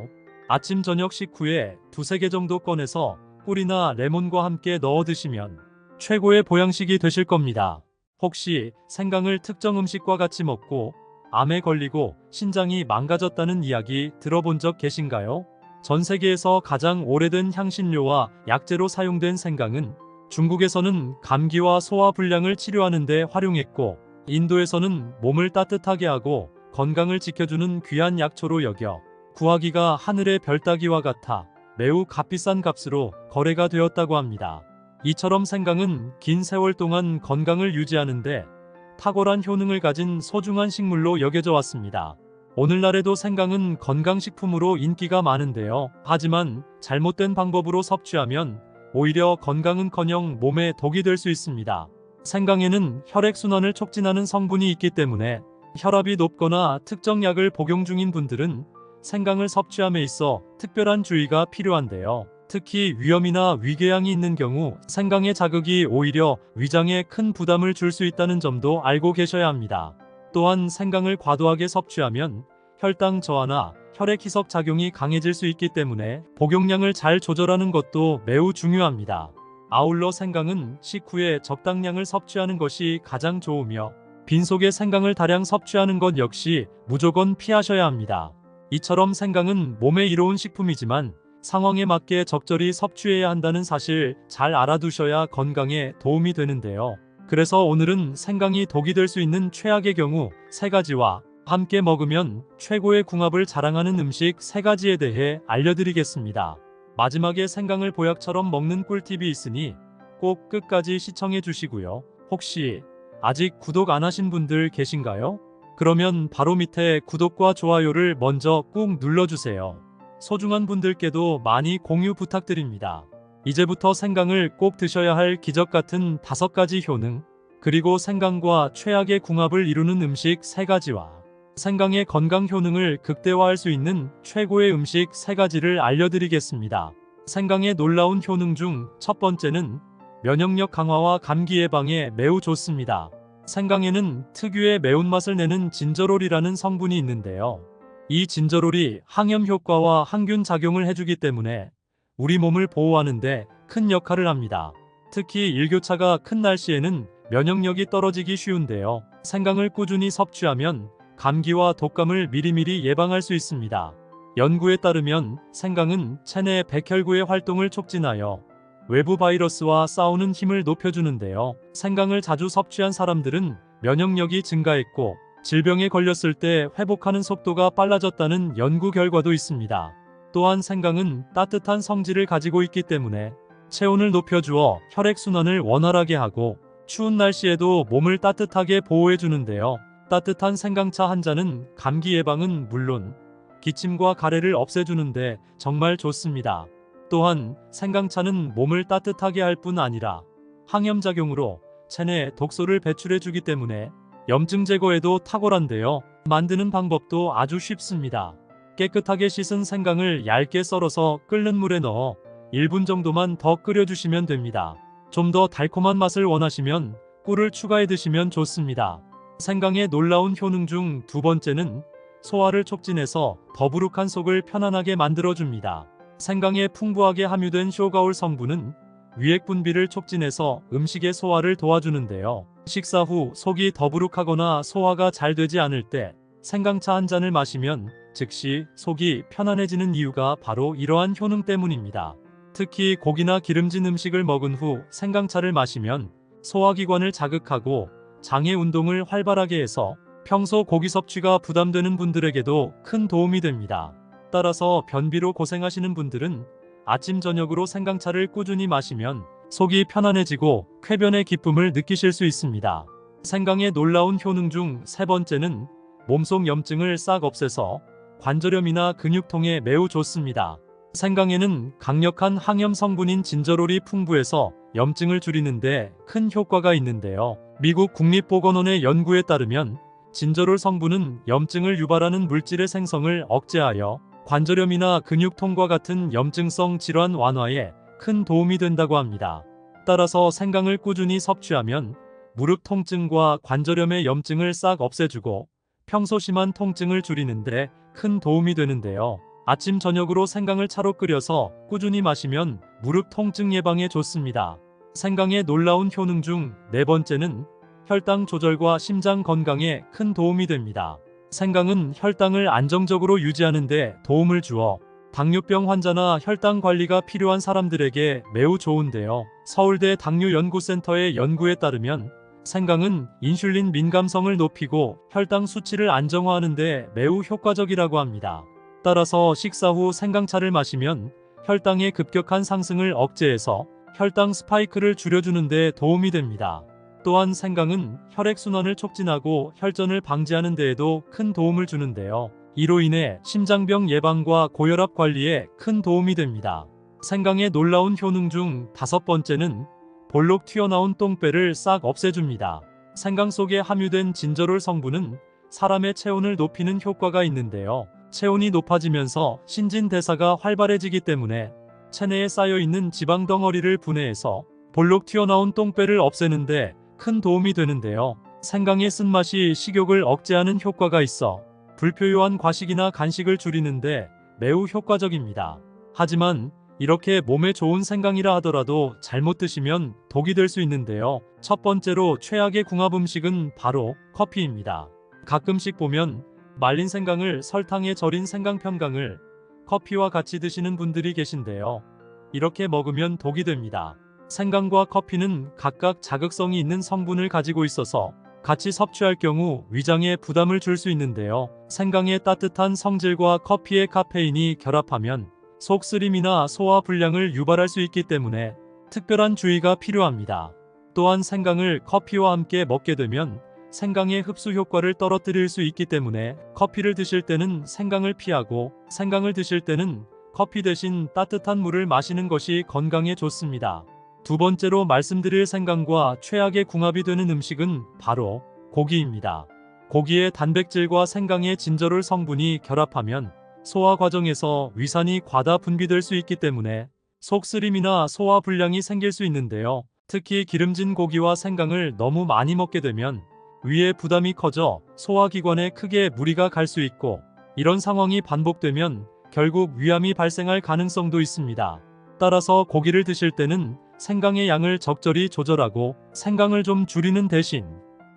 아침 저녁 식후에 두세 개 정도 꺼내서 꿀이나 레몬과 함께 넣어 드시면 최고의 보양식이 되실 겁니다. 혹시 생강을 특정 음식과 같이 먹고 암에 걸리고 신장이 망가졌다는 이야기 들어본 적 계신가요? 전 세계에서 가장 오래된 향신료와 약재로 사용된 생강은 중국에서는 감기와 소화 불량을 치료하는 데 활용했고 인도에서는 몸을 따뜻하게 하고 건강을 지켜주는 귀한 약초로 여겨 구하기가 하늘의 별 따기와 같아 매우 값비싼 값으로 거래가 되었다고 합니다. 이처럼 생강은 긴 세월 동안 건강을 유지하는데 탁월한 효능을 가진 소중한 식물로 여겨져 왔습니다. 오늘날에도 생강은 건강식품으로 인기가 많은데요. 하지만 잘못된 방법으로 섭취하면 오히려 건강은커녕 몸에 독이 될 수 있습니다. 생강에는 혈액순환을 촉진하는 성분이 있기 때문에 혈압이 높거나 특정 약을 복용 중인 분들은 생강을 섭취함에 있어 특별한 주의가 필요한데요. 특히 위염이나 위궤양이 있는 경우 생강의 자극이 오히려 위장에 큰 부담을 줄 수 있다는 점도 알고 계셔야 합니다. 또한 생강을 과도하게 섭취하면 혈당 저하나 혈액 희석 작용이 강해질 수 있기 때문에 복용량을 잘 조절하는 것도 매우 중요합니다. 아울러 생강은 식후에 적당량을 섭취하는 것이 가장 좋으며 빈속에 생강을 다량 섭취하는 것 역시 무조건 피하셔야 합니다. 이처럼 생강은 몸에 이로운 식품이지만 상황에 맞게 적절히 섭취해야 한다는 사실 잘 알아두셔야 건강에 도움이 되는데요. 그래서 오늘은 생강이 독이 될 수 있는 최악의 경우 3가지와 함께 먹으면 최고의 궁합을 자랑하는 음식 3가지에 대해 알려드리겠습니다. 마지막에 생강을 보약처럼 먹는 꿀팁이 있으니 꼭 끝까지 시청해 주시고요. 혹시 아직 구독 안 하신 분들 계신가요? 그러면 바로 밑에 구독과 좋아요를 먼저 꾹 눌러주세요. 소중한 분들께도 많이 공유 부탁드립니다. 이제부터 생강을 꼭 드셔야 할 기적 같은 5가지 효능, 그리고 생강과 최악의 궁합을 이루는 음식 3가지와 생강의 건강 효능을 극대화할 수 있는 최고의 음식 3가지를 알려드리겠습니다. 생강의 놀라운 효능 중 첫 번째는 면역력 강화와 감기 예방에 매우 좋습니다. 생강에는 특유의 매운맛을 내는 진저롤이라는 성분이 있는데요. 이 진저롤이 항염 효과와 항균 작용을 해주기 때문에 우리 몸을 보호하는데 큰 역할을 합니다. 특히 일교차가 큰 날씨에는 면역력이 떨어지기 쉬운데요. 생강을 꾸준히 섭취하면 감기와 독감을 미리미리 예방할 수 있습니다. 연구에 따르면 생강은 체내 백혈구의 활동을 촉진하여 외부 바이러스와 싸우는 힘을 높여주는데요. 생강을 자주 섭취한 사람들은 면역력이 증가했고 질병에 걸렸을 때 회복하는 속도가 빨라졌다는 연구 결과도 있습니다. 또한 생강은 따뜻한 성질을 가지고 있기 때문에 체온을 높여주어 혈액순환을 원활하게 하고 추운 날씨에도 몸을 따뜻하게 보호해주는데요. 따뜻한 생강차 한 잔은 감기 예방은 물론 기침과 가래를 없애주는데 정말 좋습니다. 또한 생강차는 몸을 따뜻하게 할 뿐 아니라 항염작용으로 체내 독소를 배출해주기 때문에 염증 제거에도 탁월한데요. 만드는 방법도 아주 쉽습니다. 깨끗하게 씻은 생강을 얇게 썰어서 끓는 물에 넣어 1분 정도만 더 끓여주시면 됩니다. 좀 더 달콤한 맛을 원하시면 꿀을 추가해 드시면 좋습니다. 생강의 놀라운 효능 중 2번째는 소화를 촉진해서 더부룩한 속을 편안하게 만들어줍니다. 생강에 풍부하게 함유된 쇼가올 성분은 위액 분비를 촉진해서 음식의 소화를 도와주는데요. 식사 후 속이 더부룩하거나 소화가 잘 되지 않을 때 생강차 한 잔을 마시면 즉시 속이 편안해지는 이유가 바로 이러한 효능 때문입니다. 특히 고기나 기름진 음식을 먹은 후 생강차를 마시면 소화기관을 자극하고 장의 운동을 활발하게 해서 평소 고기 섭취가 부담되는 분들에게도 큰 도움이 됩니다. 따라서 변비로 고생하시는 분들은 아침 저녁으로 생강차를 꾸준히 마시면 속이 편안해지고 쾌변의 기쁨을 느끼실 수 있습니다. 생강의 놀라운 효능 중 3번째는 몸속 염증을 싹 없애서 관절염이나 근육통에 매우 좋습니다. 생강에는 강력한 항염 성분인 진저롤이 풍부해서 염증을 줄이는데 큰 효과가 있는데요. 미국 국립보건원의 연구에 따르면 진저롤 성분은 염증을 유발하는 물질의 생성을 억제하여 관절염이나 근육통과 같은 염증성 질환 완화에 큰 도움이 된다고 합니다. 따라서 생강을 꾸준히 섭취하면 무릎 통증과 관절염의 염증을 싹 없애주고 평소 심한 통증을 줄이는데 큰 도움이 되는데요. 아침 저녁으로 생강을 차로 끓여서 꾸준히 마시면 무릎 통증 예방에 좋습니다. 생강의 놀라운 효능 중 4번째는 혈당 조절과 심장 건강에 큰 도움이 됩니다. 생강은 혈당을 안정적으로 유지하는 데 도움을 주어 당뇨병 환자나 혈당 관리가 필요한 사람들에게 매우 좋은데요. 서울대 당뇨연구센터의 연구에 따르면 생강은 인슐린 민감성을 높이고 혈당 수치를 안정화하는 데 매우 효과적이라고 합니다. 따라서 식사 후 생강차를 마시면 혈당의 급격한 상승을 억제해서 혈당 스파이크를 줄여주는 데 도움이 됩니다. 또한 생강은 혈액순환을 촉진하고 혈전을 방지하는 데에도 큰 도움을 주는데요. 이로 인해 심장병 예방과 고혈압 관리에 큰 도움이 됩니다. 생강의 놀라운 효능 중 5번째는 볼록 튀어나온 똥배를 싹 없애줍니다. 생강 속에 함유된 진저롤 성분은 사람의 체온을 높이는 효과가 있는데요. 체온이 높아지면서 신진대사가 활발해지기 때문에 체내에 쌓여있는 지방 덩어리를 분해해서 볼록 튀어나온 똥배를 없애는데 큰 도움이 되는데요. 생강의 쓴맛이 식욕을 억제하는 효과가 있어 불필요한 과식이나 간식을 줄이는데 매우 효과적입니다. 하지만 이렇게 몸에 좋은 생강이라 하더라도 잘못 드시면 독이 될 수 있는데요. 첫 번째로 최악의 궁합 음식은 바로 커피입니다. 가끔씩 보면 말린 생강을 설탕에 절인 생강 편강을 커피와 같이 드시는 분들이 계신데요. 이렇게 먹으면 독이 됩니다. 생강과 커피는 각각 자극성이 있는 성분을 가지고 있어서 같이 섭취할 경우 위장에 부담을 줄 수 있는데요. 생강의 따뜻한 성질과 커피의 카페인이 결합하면 속쓰림이나 소화 불량을 유발할 수 있기 때문에 특별한 주의가 필요합니다. 또한 생강을 커피와 함께 먹게 되면 생강의 흡수 효과를 떨어뜨릴 수 있기 때문에 커피를 드실 때는 생강을 피하고 생강을 드실 때는 커피 대신 따뜻한 물을 마시는 것이 건강에 좋습니다. 두 번째로 말씀드릴 생강과 최악의 궁합이 되는 음식은 바로 고기입니다. 고기의 단백질과 생강의 진저롤 성분이 결합하면 소화 과정에서 위산이 과다 분비될 수 있기 때문에 속쓰림이나 소화 불량이 생길 수 있는데요. 특히 기름진 고기와 생강을 너무 많이 먹게 되면 위에 부담이 커져 소화기관에 크게 무리가 갈 수 있고 이런 상황이 반복되면 결국 위암이 발생할 가능성도 있습니다. 따라서 고기를 드실 때는 생강의 양을 적절히 조절하고 생강을 좀 줄이는 대신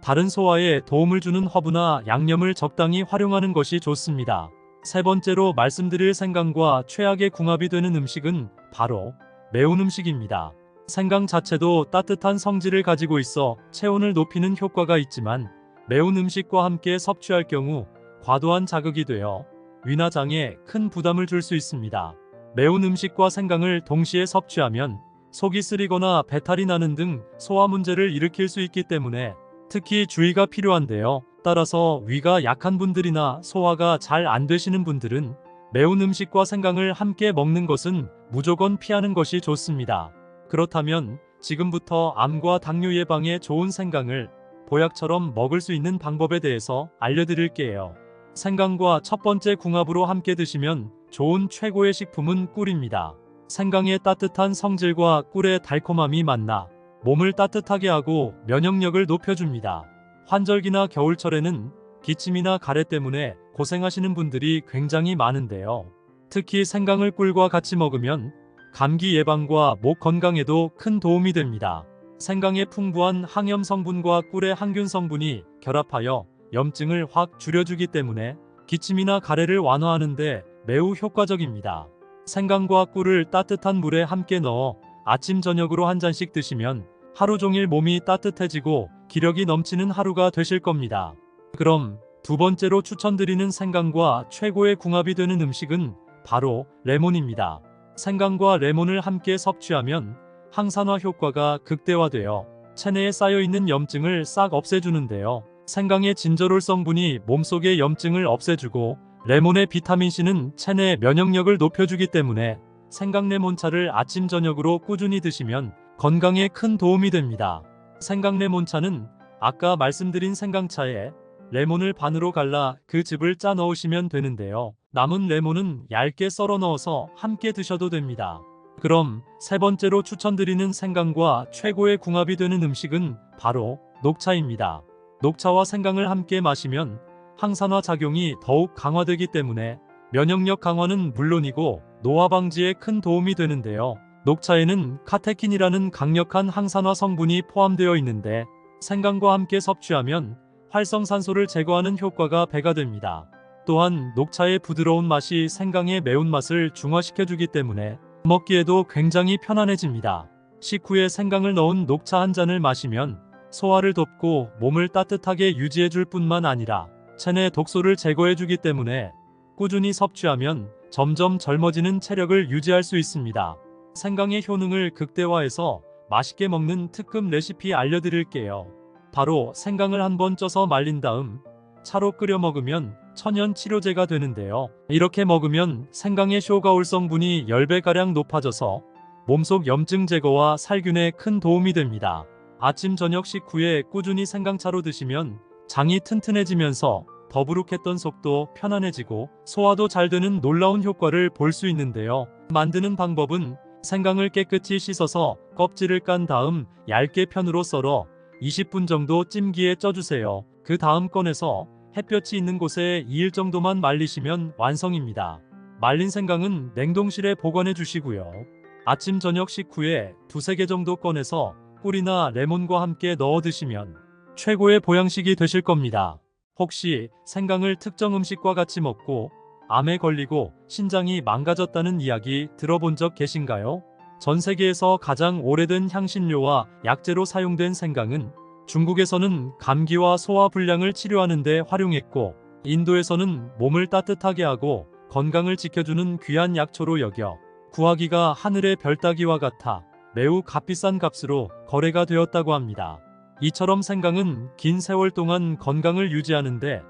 다른 소화에 도움을 주는 허브나 양념을 적당히 활용하는 것이 좋습니다. 세 번째로 말씀드릴 생강과 최악의 궁합이 되는 음식은 바로 매운 음식입니다. 생강 자체도 따뜻한 성질을 가지고 있어 체온을 높이는 효과가 있지만 매운 음식과 함께 섭취할 경우 과도한 자극이 되어 위나 장에 큰 부담을 줄 수 있습니다. 매운 음식과 생강을 동시에 섭취하면 속이 쓰리거나 배탈이 나는 등 소화 문제를 일으킬 수 있기 때문에 특히 주의가 필요한데요. 따라서 위가 약한 분들이나 소화가 잘 안 되시는 분들은 매운 음식과 생강을 함께 먹는 것은 무조건 피하는 것이 좋습니다. 그렇다면 지금부터 암과 당뇨 예방에 좋은 생강을 보약처럼 먹을 수 있는 방법에 대해서 알려드릴게요. 생강과 첫 번째 궁합으로 함께 드시면 좋은 최고의 식품은 꿀입니다. 생강의 따뜻한 성질과 꿀의 달콤함이 만나 몸을 따뜻하게 하고 면역력을 높여줍니다. 환절기나 겨울철에는 기침이나 가래 때문에 고생하시는 분들이 굉장히 많은데요. 특히 생강을 꿀과 같이 먹으면 감기 예방과 목 건강에도 큰 도움이 됩니다. 생강의 풍부한 항염 성분과 꿀의 항균 성분이 결합하여 염증을 확 줄여주기 때문에 기침이나 가래를 완화하는 데 매우 효과적입니다. 생강과 꿀을 따뜻한 물에 함께 넣어 아침 저녁으로 한 잔씩 드시면 하루 종일 몸이 따뜻해지고 기력이 넘치는 하루가 되실 겁니다. 그럼 두 번째로 추천드리는 생강과 최고의 궁합이 되는 음식은 바로 레몬입니다. 생강과 레몬을 함께 섭취하면 항산화 효과가 극대화되어 체내에 쌓여있는 염증을 싹 없애주는데요. 생강의 진저롤 성분이 몸속의 염증을 없애주고 레몬의 비타민C는 체내 면역력을 높여주기 때문에 생강레몬차를 아침 저녁으로 꾸준히 드시면 건강에 큰 도움이 됩니다. 생강레몬차는 아까 말씀드린 생강차에 레몬을 반으로 갈라 그 즙을 짜 넣으시면 되는데요. 남은 레몬은 얇게 썰어 넣어서 함께 드셔도 됩니다. 그럼 세 번째로 추천드리는 생강과 최고의 궁합이 되는 음식은 바로 녹차입니다. 녹차와 생강을 함께 마시면 항산화 작용이 더욱 강화되기 때문에 면역력 강화는 물론이고 노화 방지에 큰 도움이 되는데요. 녹차에는 카테킨이라는 강력한 항산화 성분이 포함되어 있는데 생강과 함께 섭취하면 활성산소를 제거하는 효과가 배가 됩니다. 또한 녹차의 부드러운 맛이 생강의 매운맛을 중화시켜주기 때문에 먹기에도 굉장히 편안해집니다. 식후에 생강을 넣은 녹차 한 잔을 마시면 소화를 돕고 몸을 따뜻하게 유지해줄 뿐만 아니라 체내 독소를 제거해주기 때문에 꾸준히 섭취하면 점점 젊어지는 체력을 유지할 수 있습니다. 생강의 효능을 극대화해서 맛있게 먹는 특급 레시피 알려드릴게요. 바로 생강을 한번 쪄서 말린 다음 차로 끓여 먹으면 천연 치료제가 되는데요. 이렇게 먹으면 생강의 쇼가올 성분이 10배가량 높아져서 몸속 염증 제거와 살균에 큰 도움이 됩니다. 아침 저녁 식후에 꾸준히 생강차로 드시면 장이 튼튼해지면서 더부룩했던 속도 편안해지고 소화도 잘 되는 놀라운 효과를 볼 수 있는데요. 만드는 방법은 생강을 깨끗이 씻어서 껍질을 깐 다음 얇게 편으로 썰어 20분 정도 찜기에 쪄주세요. 그 다음 꺼내서 햇볕이 있는 곳에 2일 정도만 말리시면 완성입니다. 말린 생강은 냉동실에 보관해 주시고요. 아침 저녁 식후에 두세 개 정도 꺼내서 꿀이나 레몬과 함께 넣어 드시면 최고의 보양식이 되실 겁니다. 혹시 생강을 특정 음식과 같이 먹고 암에 걸리고 신장이 망가졌다는 이야기 들어본 적 계신가요? 전 세계에서 가장 오래된 향신료와 약재로 사용된 생강은 중국에서는 감기와 소화불량을 치료하는 데 활용했고, 인도에서는 몸을 따뜻하게 하고 건강을 지켜주는 귀한 약초로 여겨 구하기가 하늘의 별 따기와 같아 매우 값비싼 값으로 거래가 되었다고 합니다. 이처럼 생강은 긴 세월 동안 건강을 유지하는데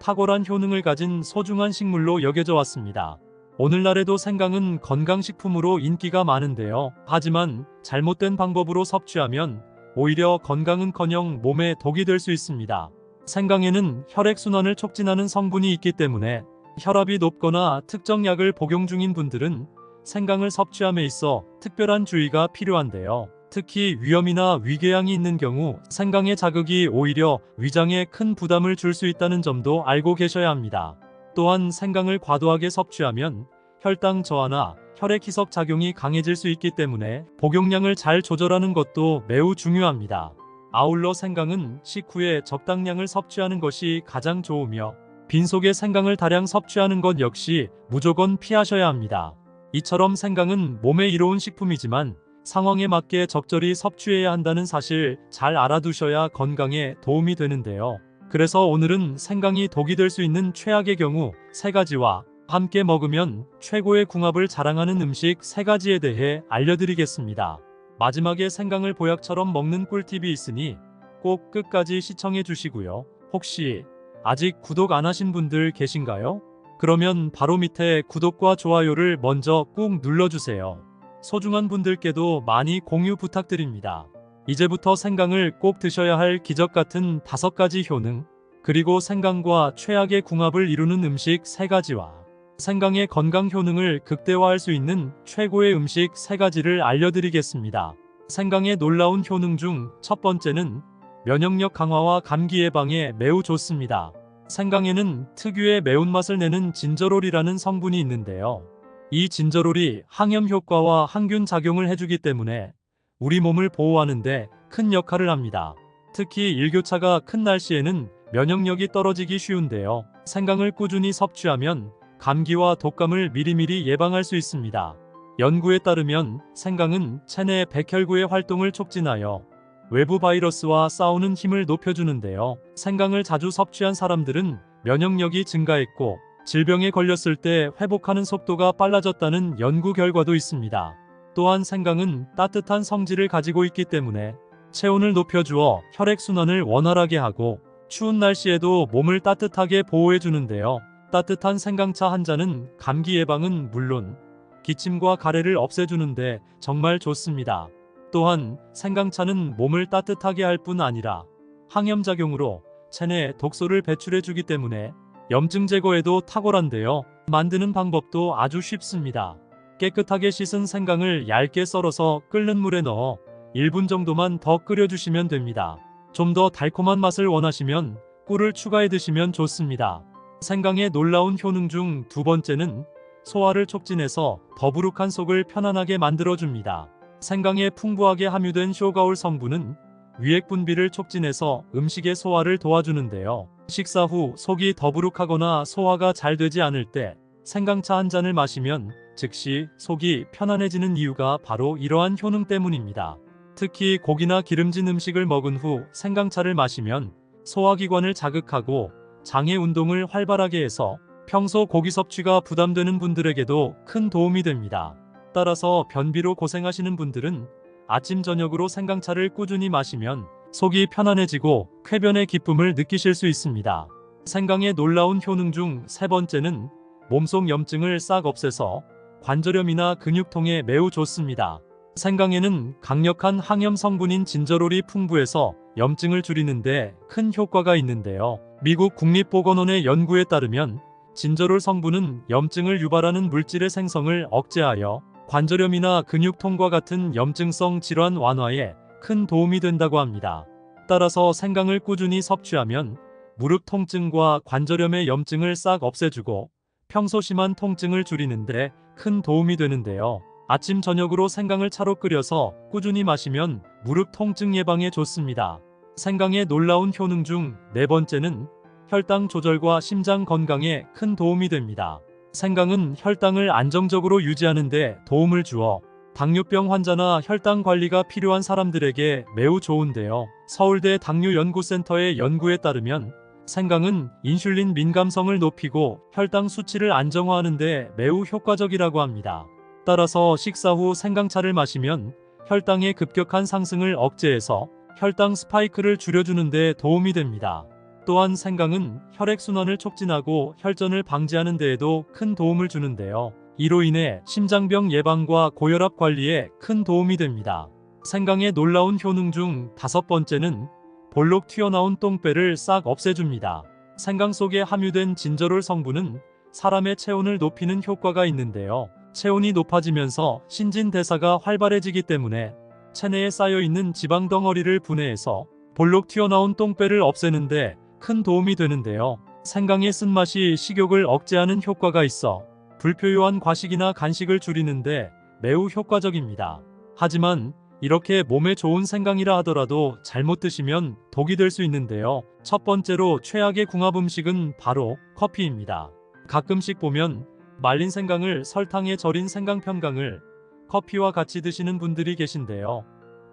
탁월한 효능을 가진 소중한 식물로 여겨져 왔습니다. 오늘날에도 생강은 건강식품으로 인기가 많은데요. 하지만 잘못된 방법으로 섭취하면 오히려 건강은커녕 몸에 독이 될 수 있습니다. 생강에는 혈액순환을 촉진하는 성분이 있기 때문에 혈압이 높거나 특정 약을 복용 중인 분들은 생강을 섭취함에 있어 특별한 주의가 필요한데요. 특히 위염이나 위궤양이 있는 경우 생강의 자극이 오히려 위장에 큰 부담을 줄 수 있다는 점도 알고 계셔야 합니다. 또한 생강을 과도하게 섭취하면 혈당 저하나 혈액 희석 작용이 강해질 수 있기 때문에 복용량을 잘 조절하는 것도 매우 중요합니다. 아울러 생강은 식후에 적당량을 섭취하는 것이 가장 좋으며 빈속에 생강을 다량 섭취하는 것 역시 무조건 피하셔야 합니다. 이처럼 생강은 몸에 이로운 식품이지만 상황에 맞게 적절히 섭취해야 한다는 사실 잘 알아두셔야 건강에 도움이 되는데요. 그래서 오늘은 생강이 독이 될 수 있는 최악의 경우 3가지와 함께 먹으면 최고의 궁합을 자랑하는 음식 3가지에 대해 알려드리겠습니다. 마지막에 생강을 보약처럼 먹는 꿀팁이 있으니 꼭 끝까지 시청해 주시고요. 혹시 아직 구독 안 하신 분들 계신가요? 그러면 바로 밑에 구독과 좋아요를 먼저 꾹 눌러주세요. 소중한 분들께도 많이 공유 부탁드립니다. 이제부터 생강을 꼭 드셔야 할 기적 같은 5가지 효능, 그리고 생강과 최악의 궁합을 이루는 음식 3가지와 생강의 건강 효능을 극대화할 수 있는 최고의 음식 3가지를 알려드리겠습니다. 생강의 놀라운 효능 중 첫 번째는 면역력 강화와 감기 예방에 매우 좋습니다. 생강에는 특유의 매운맛을 내는 진저롤이라는 성분이 있는데요. 이 진저롤이 항염 효과와 항균 작용을 해주기 때문에 우리 몸을 보호하는데 큰 역할을 합니다. 특히 일교차가 큰 날씨에는 면역력이 떨어지기 쉬운데요. 생강을 꾸준히 섭취하면 감기와 독감을 미리미리 예방할 수 있습니다. 연구에 따르면 생강은 체내 백혈구의 활동을 촉진하여 외부 바이러스와 싸우는 힘을 높여주는데요. 생강을 자주 섭취한 사람들은 면역력이 증가했고 질병에 걸렸을 때 회복하는 속도가 빨라졌다는 연구 결과도 있습니다. 또한 생강은 따뜻한 성질을 가지고 있기 때문에 체온을 높여주어 혈액순환을 원활하게 하고 추운 날씨에도 몸을 따뜻하게 보호해주는데요. 따뜻한 생강차 한 잔은 감기 예방은 물론 기침과 가래를 없애주는데 정말 좋습니다. 또한 생강차는 몸을 따뜻하게 할 뿐 아니라 항염작용으로 체내 독소를 배출해주기 때문에 염증 제거에도 탁월한데요. 만드는 방법도 아주 쉽습니다. 깨끗하게 씻은 생강을 얇게 썰어서 끓는 물에 넣어 1분 정도만 더 끓여주시면 됩니다. 좀 더 달콤한 맛을 원하시면 꿀을 추가해 드시면 좋습니다. 생강의 놀라운 효능 중 2번째는 소화를 촉진해서 더부룩한 속을 편안하게 만들어줍니다. 생강에 풍부하게 함유된 쇼가올 성분은 위액 분비를 촉진해서 음식의 소화를 도와주는데요. 식사 후 속이 더부룩하거나 소화가 잘 되지 않을 때 생강차 한 잔을 마시면 즉시 속이 편안해지는 이유가 바로 이러한 효능 때문입니다. 특히 고기나 기름진 음식을 먹은 후 생강차를 마시면 소화기관을 자극하고 장의 운동을 활발하게 해서 평소 고기 섭취가 부담되는 분들에게도 큰 도움이 됩니다. 따라서 변비로 고생하시는 분들은 아침 저녁으로 생강차를 꾸준히 마시면 속이 편안해지고 쾌변의 기쁨을 느끼실 수 있습니다. 생강의 놀라운 효능 중 3번째는 몸속 염증을 싹 없애서 관절염이나 근육통에 매우 좋습니다. 생강에는 강력한 항염 성분인 진저롤이 풍부해서 염증을 줄이는데 큰 효과가 있는데요. 미국 국립보건원의 연구에 따르면 진저롤 성분은 염증을 유발하는 물질의 생성을 억제하여 관절염이나 근육통과 같은 염증성 질환 완화에 큰 도움이 된다고 합니다. 따라서 생강을 꾸준히 섭취하면 무릎 통증과 관절염의 염증을 싹 없애주고 평소 심한 통증을 줄이는데 큰 도움이 되는데요. 아침 저녁으로 생강을 차로 끓여서 꾸준히 마시면 무릎 통증 예방에 좋습니다. 생강의 놀라운 효능 중 네 번째는 혈당 조절과 심장 건강에 큰 도움이 됩니다. 생강은 혈당을 안정적으로 유지하는 데 도움을 주어 당뇨병 환자나 혈당 관리가 필요한 사람들에게 매우 좋은데요. 서울대 당뇨연구센터의 연구에 따르면 생강은 인슐린 민감성을 높이고 혈당 수치를 안정화하는 데 매우 효과적이라고 합니다. 따라서 식사 후 생강차를 마시면 혈당의 급격한 상승을 억제해서 혈당 스파이크를 줄여주는 데 도움이 됩니다. 또한 생강은 혈액순환을 촉진하고 혈전을 방지하는 데에도 큰 도움을 주는데요. 이로 인해 심장병 예방과 고혈압 관리에 큰 도움이 됩니다. 생강의 놀라운 효능 중 다섯 번째는 볼록 튀어나온 똥배를 싹 없애줍니다. 생강 속에 함유된 진저롤 성분은 사람의 체온을 높이는 효과가 있는데요. 체온이 높아지면서 신진대사가 활발해지기 때문에 체내에 쌓여있는 지방 덩어리를 분해해서 볼록 튀어나온 똥배를 없애는데 큰 도움이 되는데요. 생강의 쓴맛이 식욕을 억제하는 효과가 있어 불필요한 과식이나 간식을 줄이는데 매우 효과적입니다. 하지만 이렇게 몸에 좋은 생강이라 하더라도 잘못 드시면 독이 될 수 있는데요. 첫 번째로 최악의 궁합 음식은 바로 커피입니다. 가끔씩 보면 말린 생강을 설탕에 절인 생강편강을 커피와 같이 드시는 분들이 계신데요.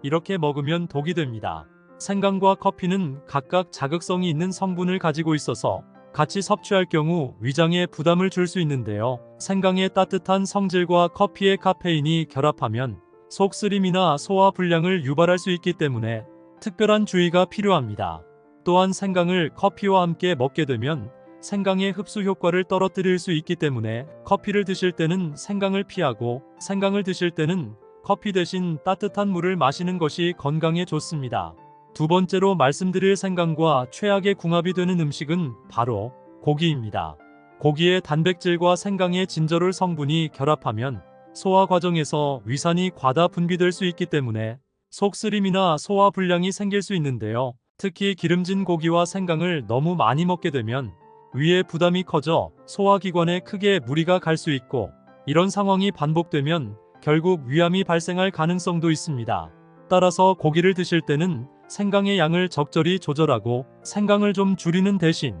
이렇게 먹으면 독이 됩니다. 생강과 커피는 각각 자극성이 있는 성분을 가지고 있어서 같이 섭취할 경우 위장에 부담을 줄 수 있는데요. 생강의 따뜻한 성질과 커피의 카페인이 결합하면 속쓰림이나 소화 불량을 유발할 수 있기 때문에 특별한 주의가 필요합니다. 또한 생강을 커피와 함께 먹게 되면 생강의 흡수 효과를 떨어뜨릴 수 있기 때문에 커피를 드실 때는 생강을 피하고 생강을 드실 때는 커피 대신 따뜻한 물을 마시는 것이 건강에 좋습니다. 두 번째로 말씀드릴 생강과 최악의 궁합이 되는 음식은 바로 고기입니다. 고기의 단백질과 생강의 진저롤 성분이 결합하면 소화 과정에서 위산이 과다 분비될 수 있기 때문에 속쓰림이나 소화 불량이 생길 수 있는데요. 특히 기름진 고기와 생강을 너무 많이 먹게 되면 위에 부담이 커져 소화기관에 크게 무리가 갈 수 있고 이런 상황이 반복되면 결국 위암이 발생할 가능성도 있습니다. 따라서 고기를 드실 때는 생강의 양을 적절히 조절하고 생강을 좀 줄이는 대신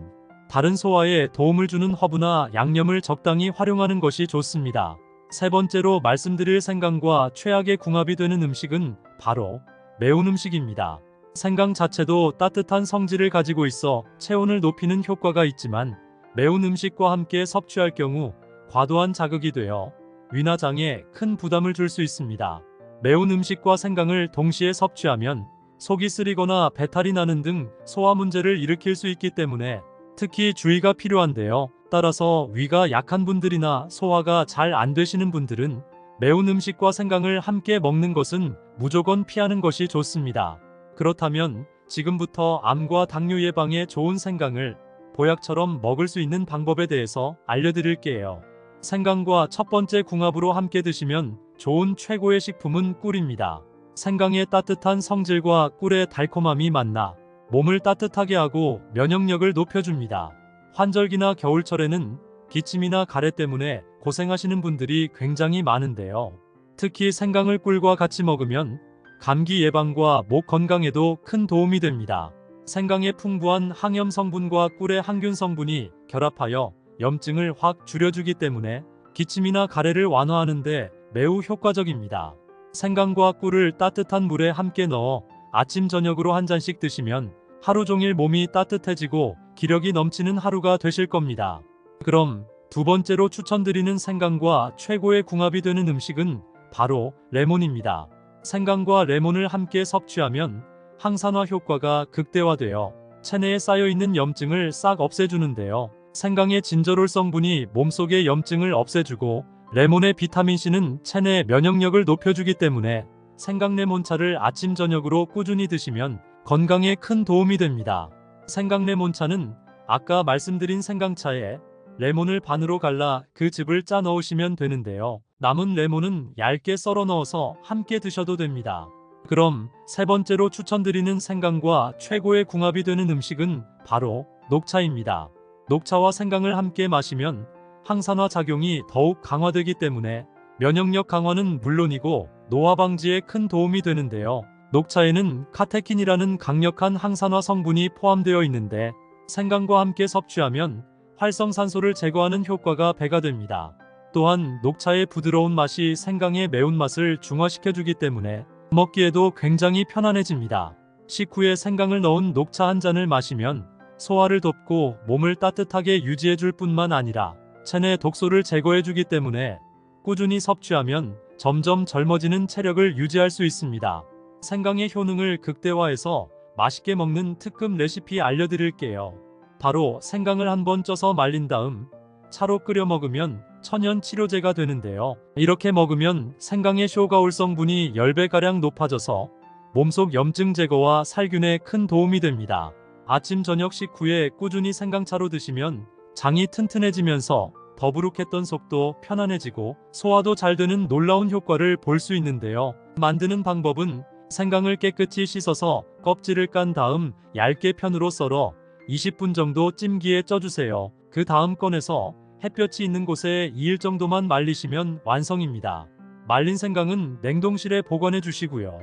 다른 소화에 도움을 주는 허브나 양념을 적당히 활용하는 것이 좋습니다. 세 번째로 말씀드릴 생강과 최악의 궁합이 되는 음식은 바로 매운 음식입니다. 생강 자체도 따뜻한 성질을 가지고 있어 체온을 높이는 효과가 있지만 매운 음식과 함께 섭취할 경우 과도한 자극이 되어 위나 장에 큰 부담을 줄 수 있습니다. 매운 음식과 생강을 동시에 섭취하면 속이 쓰리거나 배탈이 나는 등 소화 문제를 일으킬 수 있기 때문에 특히 주의가 필요한데요. 따라서 위가 약한 분들이나 소화가 잘 안 되시는 분들은 매운 음식과 생강을 함께 먹는 것은 무조건 피하는 것이 좋습니다. 그렇다면 지금부터 암과 당뇨 예방에 좋은 생강을 보약처럼 먹을 수 있는 방법에 대해서 알려드릴게요. 생강과 첫 번째 궁합으로 함께 드시면 좋은 최고의 식품은 꿀입니다. 생강의 따뜻한 성질과 꿀의 달콤함이 만나 몸을 따뜻하게 하고 면역력을 높여줍니다. 환절기나 겨울철에는 기침이나 가래 때문에 고생하시는 분들이 굉장히 많은데요. 특히 생강을 꿀과 같이 먹으면 감기 예방과 목 건강에도 큰 도움이 됩니다. 생강의 풍부한 항염 성분과 꿀의 항균 성분이 결합하여 염증을 확 줄여주기 때문에 기침이나 가래를 완화하는 데 매우 효과적입니다. 생강과 꿀을 따뜻한 물에 함께 넣어 아침 저녁으로 한 잔씩 드시면 하루 종일 몸이 따뜻해지고 기력이 넘치는 하루가 되실 겁니다. 그럼 두 번째로 추천드리는 생강과 최고의 궁합이 되는 음식은 바로 레몬입니다. 생강과 레몬을 함께 섭취하면 항산화 효과가 극대화되어 체내에 쌓여있는 염증을 싹 없애주는데요. 생강의 진저롤 성분이 몸속의 염증을 없애주고 레몬의 비타민C는 체내 면역력을 높여주기 때문에 생강레몬차를 아침 저녁으로 꾸준히 드시면 건강에 큰 도움이 됩니다. 생강레몬차는 아까 말씀드린 생강차에 레몬을 반으로 갈라 그 즙을 짜 넣으시면 되는데요. 남은 레몬은 얇게 썰어 넣어서 함께 드셔도 됩니다. 그럼 세 번째로 추천드리는 생강과 최고의 궁합이 되는 음식은 바로 녹차입니다. 녹차와 생강을 함께 마시면 항산화 작용이 더욱 강화되기 때문에 면역력 강화는 물론이고 노화 방지에 큰 도움이 되는데요. 녹차에는 카테킨이라는 강력한 항산화 성분이 포함되어 있는데 생강과 함께 섭취하면 활성산소를 제거하는 효과가 배가 됩니다. 또한 녹차의 부드러운 맛이 생강의 매운맛을 중화시켜주기 때문에 먹기에도 굉장히 편안해집니다. 식후에 생강을 넣은 녹차 한 잔을 마시면 소화를 돕고 몸을 따뜻하게 유지해줄 뿐만 아니라 체내 독소를 제거해주기 때문에 꾸준히 섭취하면 점점 젊어지는 체력을 유지할 수 있습니다. 생강의 효능을 극대화해서 맛있게 먹는 특급 레시피 알려드릴게요. 바로 생강을 한번 쪄서 말린 다음 차로 끓여 먹으면 천연 치료제가 되는데요. 이렇게 먹으면 생강의 쇼가올 성분이 10배가량 높아져서 몸속 염증 제거와 살균에 큰 도움이 됩니다. 아침 저녁 식후에 꾸준히 생강차로 드시면 장이 튼튼해지면서 더부룩했던 속도 편안해지고 소화도 잘 되는 놀라운 효과를 볼 수 있는데요. 만드는 방법은 생강을 깨끗이 씻어서 껍질을 깐 다음 얇게 편으로 썰어 20분 정도 찜기에 쪄주세요. 그 다음 꺼내서 햇볕이 있는 곳에 2일 정도만 말리시면 완성입니다. 말린 생강은 냉동실에 보관해 주시고요.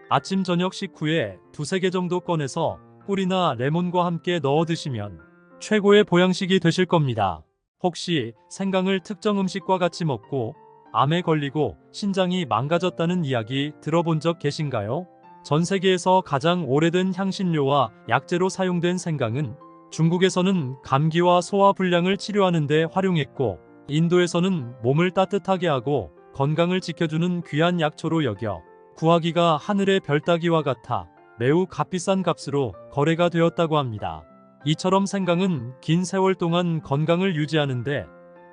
아침 저녁 식후에 두세 개 정도 꺼내서 꿀이나 레몬과 함께 넣어 드시면 최고의 보양식이 되실 겁니다. 혹시 생강을 특정 음식과 같이 먹고 암에 걸리고 신장이 망가졌다는 이야기 들어본 적 계신가요? 전 세계에서 가장 오래된 향신료와 약재로 사용된 생강은 중국에서는 감기와 소화 불량을 치료하는 데 활용했고 인도에서는 몸을 따뜻하게 하고 건강을 지켜주는 귀한 약초로 여겨 구하기가 하늘의 별 따기와 같아 매우 값비싼 값으로 거래가 되었다고 합니다. 이처럼 생강은 긴 세월 동안 건강을 유지하는데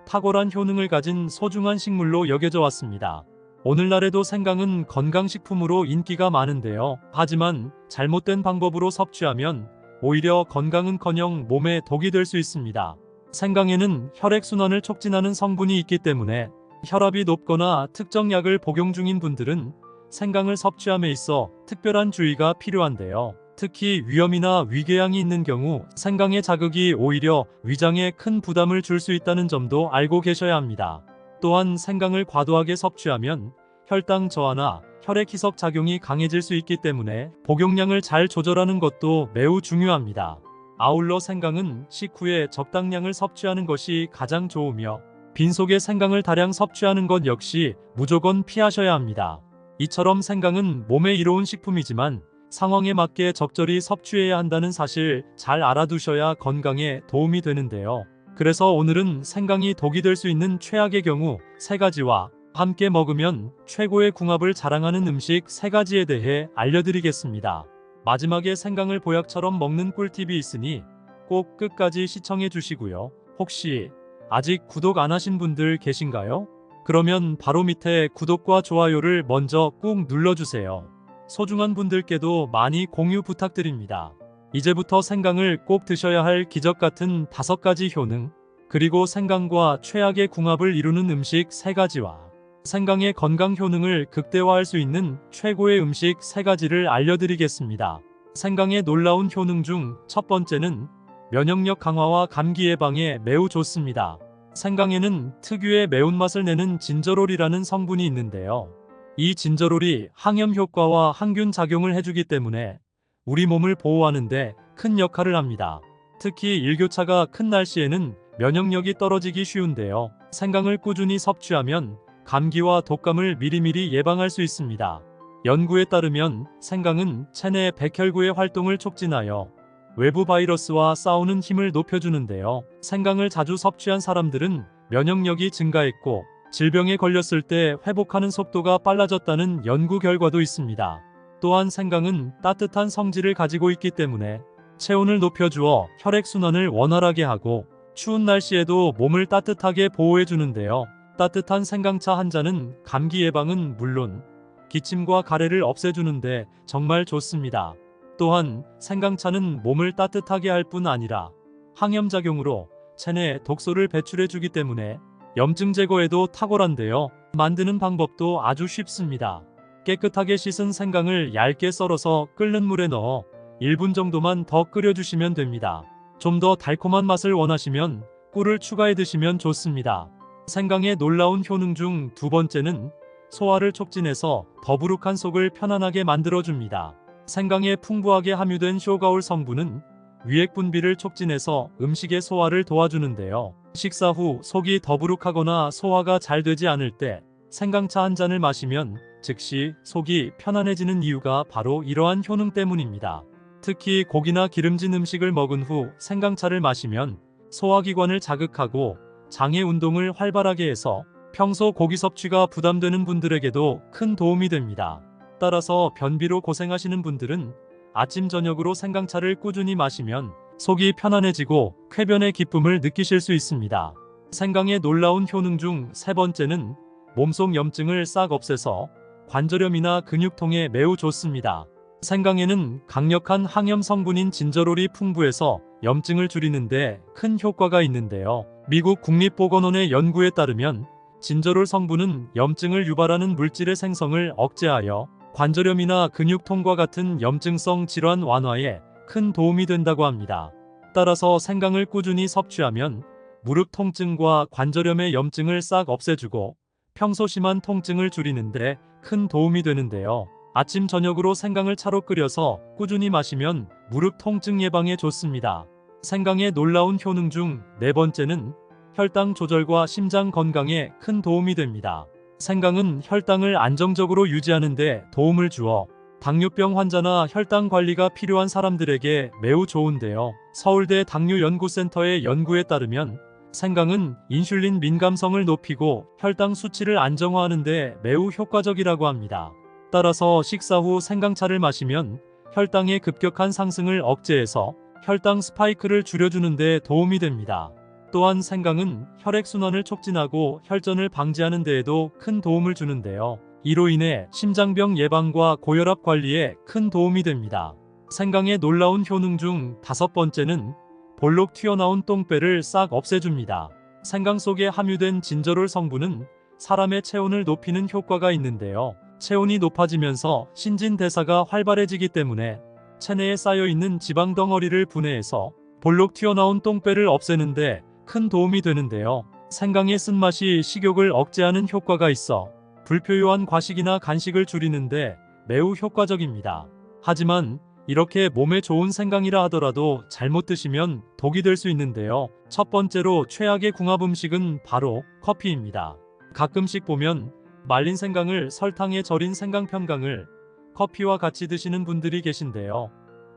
탁월한 효능을 가진 소중한 식물로 여겨져 왔습니다. 오늘날에도 생강은 건강식품으로 인기가 많은데요. 하지만 잘못된 방법으로 섭취하면 오히려 건강은커녕 몸에 독이 될 수 있습니다. 생강에는 혈액순환을 촉진하는 성분이 있기 때문에 혈압이 높거나 특정 약을 복용 중인 분들은 생강을 섭취함에 있어 특별한 주의가 필요한데요. 특히 위염이나 위궤양이 있는 경우 생강의 자극이 오히려 위장에 큰 부담을 줄 수 있다는 점도 알고 계셔야 합니다. 또한 생강을 과도하게 섭취하면 혈당 저하나 혈액 희석 작용이 강해질 수 있기 때문에 복용량을 잘 조절하는 것도 매우 중요합니다. 아울러 생강은 식후에 적당량을 섭취하는 것이 가장 좋으며 빈속에 생강을 다량 섭취하는 것 역시 무조건 피하셔야 합니다. 이처럼 생강은 몸에 이로운 식품이지만 상황에 맞게 적절히 섭취해야 한다는 사실 잘 알아두셔야 건강에 도움이 되는데요. 그래서 오늘은 생강이 독이 될 수 있는 최악의 경우 3가지와 함께 먹으면 최고의 궁합을 자랑하는 음식 3가지에 대해 알려드리겠습니다. 마지막에 생강을 보약처럼 먹는 꿀팁이 있으니 꼭 끝까지 시청해 주시고요. 혹시 아직 구독 안 하신 분들 계신가요? 그러면 바로 밑에 구독과 좋아요를 먼저 꾹 눌러주세요. 소중한 분들께도 많이 공유 부탁드립니다. 이제부터 생강을 꼭 드셔야 할 기적 같은 5가지 효능, 그리고 생강과 최악의 궁합을 이루는 음식 3가지와 생강의 건강 효능을 극대화할 수 있는 최고의 음식 3가지를 알려드리겠습니다. 생강의 놀라운 효능 중 첫 번째는 면역력 강화와 감기 예방에 매우 좋습니다. 생강에는 특유의 매운맛을 내는 진저롤이라는 성분이 있는데요. 이 진저롤이 항염 효과와 항균 작용을 해주기 때문에 우리 몸을 보호하는데 큰 역할을 합니다. 특히 일교차가 큰 날씨에는 면역력이 떨어지기 쉬운데요. 생강을 꾸준히 섭취하면 감기와 독감을 미리미리 예방할 수 있습니다. 연구에 따르면 생강은 체내 백혈구의 활동을 촉진하여 외부 바이러스와 싸우는 힘을 높여주는데요. 생강을 자주 섭취한 사람들은 면역력이 증가했고 질병에 걸렸을 때 회복하는 속도가 빨라졌다는 연구 결과도 있습니다. 또한 생강은 따뜻한 성질을 가지고 있기 때문에 체온을 높여주어 혈액순환을 원활하게 하고 추운 날씨에도 몸을 따뜻하게 보호해주는데요. 따뜻한 생강차 한 잔은 감기 예방은 물론 기침과 가래를 없애주는데 정말 좋습니다. 또한 생강차는 몸을 따뜻하게 할 뿐 아니라 항염작용으로 체내 독소를 배출해주기 때문에 염증 제거에도 탁월한데요. 만드는 방법도 아주 쉽습니다. 깨끗하게 씻은 생강을 얇게 썰어서 끓는 물에 넣어 1분 정도만 더 끓여주시면 됩니다. 좀 더 달콤한 맛을 원하시면 꿀을 추가해 드시면 좋습니다. 생강의 놀라운 효능 중 두 번째는 소화를 촉진해서 더부룩한 속을 편안하게 만들어줍니다. 생강에 풍부하게 함유된 쇼가올 성분은 위액 분비를 촉진해서 음식의 소화를 도와주는데요. 식사 후 속이 더부룩하거나 소화가 잘 되지 않을 때 생강차 한 잔을 마시면 즉시 속이 편안해지는 이유가 바로 이러한 효능 때문입니다. 특히 고기나 기름진 음식을 먹은 후 생강차를 마시면 소화기관을 자극하고 장의 운동을 활발하게 해서 평소 고기 섭취가 부담되는 분들에게도 큰 도움이 됩니다. 따라서 변비로 고생하시는 분들은 아침 저녁으로 생강차를 꾸준히 마시면 속이 편안해지고 쾌변의 기쁨을 느끼실 수 있습니다. 생강의 놀라운 효능 중 세 번째는 몸속 염증을 싹 없애서 관절염이나 근육통에 매우 좋습니다. 생강에는 강력한 항염 성분인 진저롤이 풍부해서 염증을 줄이는데 큰 효과가 있는데요. 미국 국립보건원의 연구에 따르면 진저롤 성분은 염증을 유발하는 물질의 생성을 억제하여 관절염이나 근육통과 같은 염증성 질환 완화에 큰 도움이 된다고 합니다. 따라서 생강을 꾸준히 섭취하면 무릎 통증과 관절염의 염증을 싹 없애주고 평소 심한 통증을 줄이는데 큰 도움이 되는데요. 아침 저녁으로 생강을 차로 끓여서 꾸준히 마시면 무릎 통증 예방에 좋습니다. 생강의 놀라운 효능 중 네 번째는 혈당 조절과 심장 건강에 큰 도움이 됩니다. 생강은 혈당을 안정적으로 유지하는 데 도움을 주어 당뇨병 환자나 혈당 관리가 필요한 사람들에게 매우 좋은데요. 서울대 당뇨연구센터의 연구에 따르면 생강은 인슐린 민감성을 높이고 혈당 수치를 안정화하는 데 매우 효과적이라고 합니다. 따라서 식사 후 생강차를 마시면 혈당의 급격한 상승을 억제해서 혈당 스파이크를 줄여주는 데 도움이 됩니다. 또한 생강은 혈액순환을 촉진하고 혈전을 방지하는 데에도 큰 도움을 주는데요. 이로 인해 심장병 예방과 고혈압 관리에 큰 도움이 됩니다. 생강의 놀라운 효능 중 다섯 번째는 볼록 튀어나온 똥배를 싹 없애줍니다. 생강 속에 함유된 진저롤 성분은 사람의 체온을 높이는 효과가 있는데요. 체온이 높아지면서 신진대사가 활발해지기 때문에 체내에 쌓여있는 지방 덩어리를 분해해서 볼록 튀어나온 똥배를 없애는데 큰 도움이 되는데요. 생강의 쓴맛이 식욕을 억제하는 효과가 있어 불필요한 과식이나 간식을 줄이는데 매우 효과적입니다. 하지만 이렇게 몸에 좋은 생강이라 하더라도 잘못 드시면 독이 될 수 있는데요. 첫 번째로 최악의 궁합 음식은 바로 커피입니다. 가끔씩 보면 말린 생강을 설탕에 절인 생강 편강을 커피와 같이 드시는 분들이 계신데요.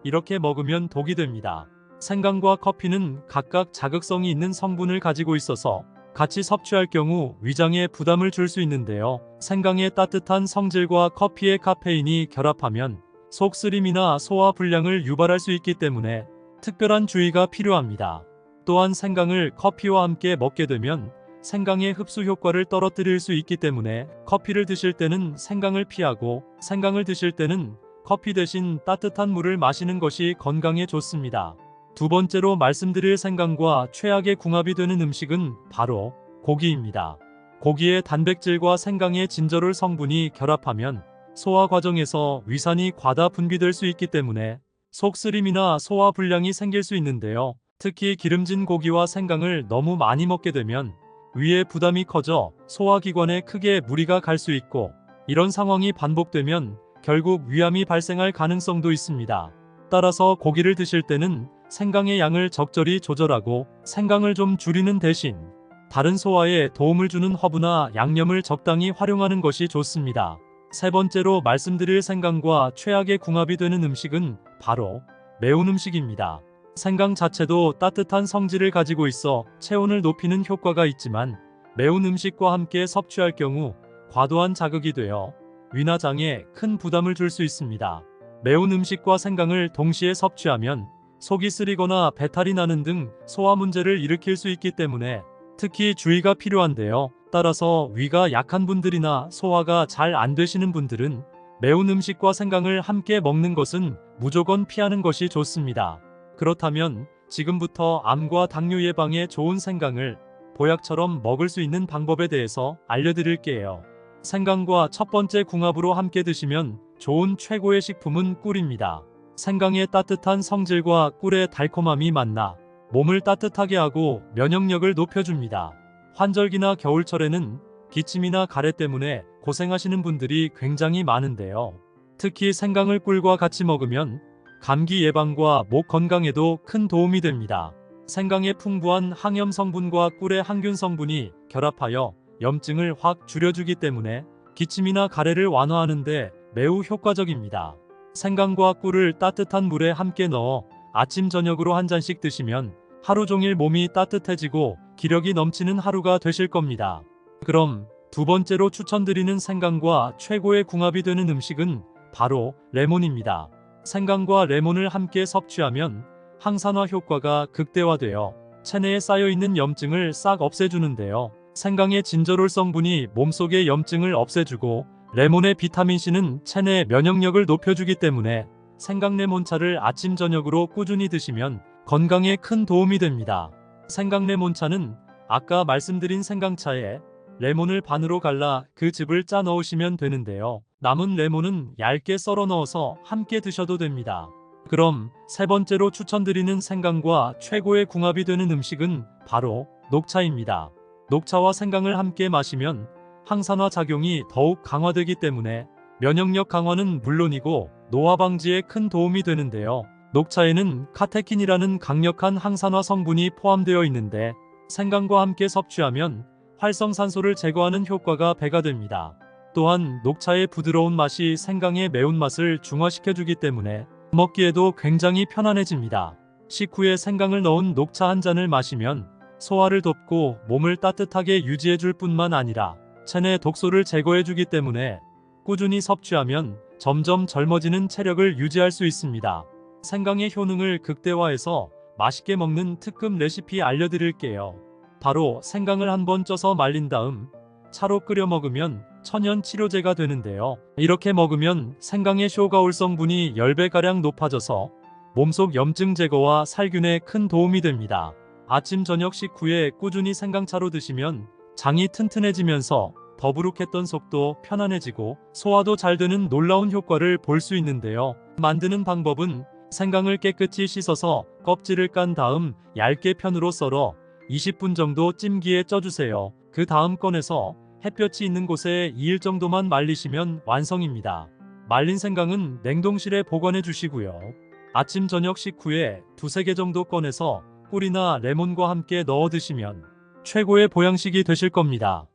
이렇게 먹으면 독이 됩니다. 생강과 커피는 각각 자극성이 있는 성분을 가지고 있어서 같이 섭취할 경우 위장에 부담을 줄 수 있는데요. 생강의 따뜻한 성질과 커피의 카페인이 결합하면 속 쓰림이나 소화 불량을 유발할 수 있기 때문에 특별한 주의가 필요합니다. 또한 생강을 커피와 함께 먹게 되면 생강의 흡수 효과를 떨어뜨릴 수 있기 때문에 커피를 드실 때는 생강을 피하고 생강을 드실 때는 커피 대신 따뜻한 물을 마시는 것이 건강에 좋습니다. 두 번째로 말씀드릴 생강과 최악의 궁합이 되는 음식은 바로 고기입니다. 고기의 단백질과 생강의 진저롤 성분이 결합하면 소화 과정에서 위산이 과다 분비될 수 있기 때문에 속쓰림이나 소화 불량이 생길 수 있는데요. 특히 기름진 고기와 생강을 너무 많이 먹게 되면 위에 부담이 커져 소화기관에 크게 무리가 갈 수 있고 이런 상황이 반복되면 결국 위암이 발생할 가능성도 있습니다. 따라서 고기를 드실 때는 생강의 양을 적절히 조절하고 생강을 좀 줄이는 대신 다른 소화에 도움을 주는 허브나 양념을 적당히 활용하는 것이 좋습니다. 세 번째로 말씀드릴 생강과 최악의 궁합이 되는 음식은 바로 매운 음식입니다. 생강 자체도 따뜻한 성질을 가지고 있어 체온을 높이는 효과가 있지만 매운 음식과 함께 섭취할 경우 과도한 자극이 되어 위나 장에 큰 부담을 줄 수 있습니다. 매운 음식과 생강을 동시에 섭취하면 속이 쓰리거나 배탈이 나는 등 소화 문제를 일으킬 수 있기 때문에 특히 주의가 필요한데요. 따라서 위가 약한 분들이나 소화가 잘 안 되시는 분들은 매운 음식과 생강을 함께 먹는 것은 무조건 피하는 것이 좋습니다. 그렇다면 지금부터 암과 당뇨 예방에 좋은 생강을 보약처럼 먹을 수 있는 방법에 대해서 알려드릴게요. 생강과 첫 번째 궁합으로 함께 드시면 좋은 최고의 식품은 꿀입니다. 생강의 따뜻한 성질과 꿀의 달콤함이 만나 몸을 따뜻하게 하고 면역력을 높여줍니다. 환절기나 겨울철에는 기침이나 가래 때문에 고생하시는 분들이 굉장히 많은데요. 특히 생강을 꿀과 같이 먹으면 감기 예방과 목 건강에도 큰 도움이 됩니다. 생강의 풍부한 항염 성분과 꿀의 항균 성분이 결합하여 염증을 확 줄여주기 때문에 기침이나 가래를 완화하는 데 매우 효과적입니다. 생강과 꿀을 따뜻한 물에 함께 넣어 아침 저녁으로 한 잔씩 드시면 하루 종일 몸이 따뜻해지고 기력이 넘치는 하루가 되실 겁니다. 그럼 두 번째로 추천드리는 생강과 최고의 궁합이 되는 음식은 바로 레몬입니다. 생강과 레몬을 함께 섭취하면 항산화 효과가 극대화되어 체내에 쌓여있는 염증을 싹 없애주는데요. 생강의 진저롤 성분이 몸속의 염증을 없애주고 레몬의 비타민C는 체내 면역력을 높여주기 때문에 생강레몬차를 아침 저녁으로 꾸준히 드시면 건강에 큰 도움이 됩니다. 생강레몬차는 아까 말씀드린 생강차에 레몬을 반으로 갈라 그 즙을 짜 넣으시면 되는데요. 남은 레몬은 얇게 썰어 넣어서 함께 드셔도 됩니다. 그럼 세 번째로 추천드리는 생강과 최고의 궁합이 되는 음식은 바로 녹차입니다. 녹차와 생강을 함께 마시면 항산화 작용이 더욱 강화되기 때문에 면역력 강화는 물론이고 노화 방지에 큰 도움이 되는데요. 녹차에는 카테킨이라는 강력한 항산화 성분이 포함되어 있는데 생강과 함께 섭취하면 활성산소를 제거하는 효과가 배가 됩니다. 또한 녹차의 부드러운 맛이 생강의 매운맛을 중화시켜주기 때문에 먹기에도 굉장히 편안해집니다. 식후에 생강을 넣은 녹차 한 잔을 마시면 소화를 돕고 몸을 따뜻하게 유지해줄 뿐만 아니라 체내 독소를 제거해주기 때문에 꾸준히 섭취하면 점점 젊어지는 체력을 유지할 수 있습니다. 생강의 효능을 극대화해서 맛있게 먹는 특급 레시피 알려드릴게요. 바로 생강을 한번 쪄서 말린 다음 차로 끓여 먹으면 천연 치료제가 되는데요. 이렇게 먹으면 생강의 쇼가올 성분이 10배가량 높아져서 몸속 염증 제거와 살균에 큰 도움이 됩니다. 아침 저녁 식후에 꾸준히 생강차로 드시면 장이 튼튼해지면서 더부룩했던 속도 편안해지고 소화도 잘 되는 놀라운 효과를 볼 수 있는데요. 만드는 방법은 생강을 깨끗이 씻어서 껍질을 깐 다음 얇게 편으로 썰어 20분 정도 찜기에 쪄주세요. 그 다음 꺼내서 햇볕이 있는 곳에 2일 정도만 말리시면 완성입니다. 말린 생강은 냉동실에 보관해 주시고요. 아침 저녁 식후에 2-3개 정도 꺼내서 꿀이나 레몬과 함께 넣어 드시면 최고의 보양식이 되실 겁니다.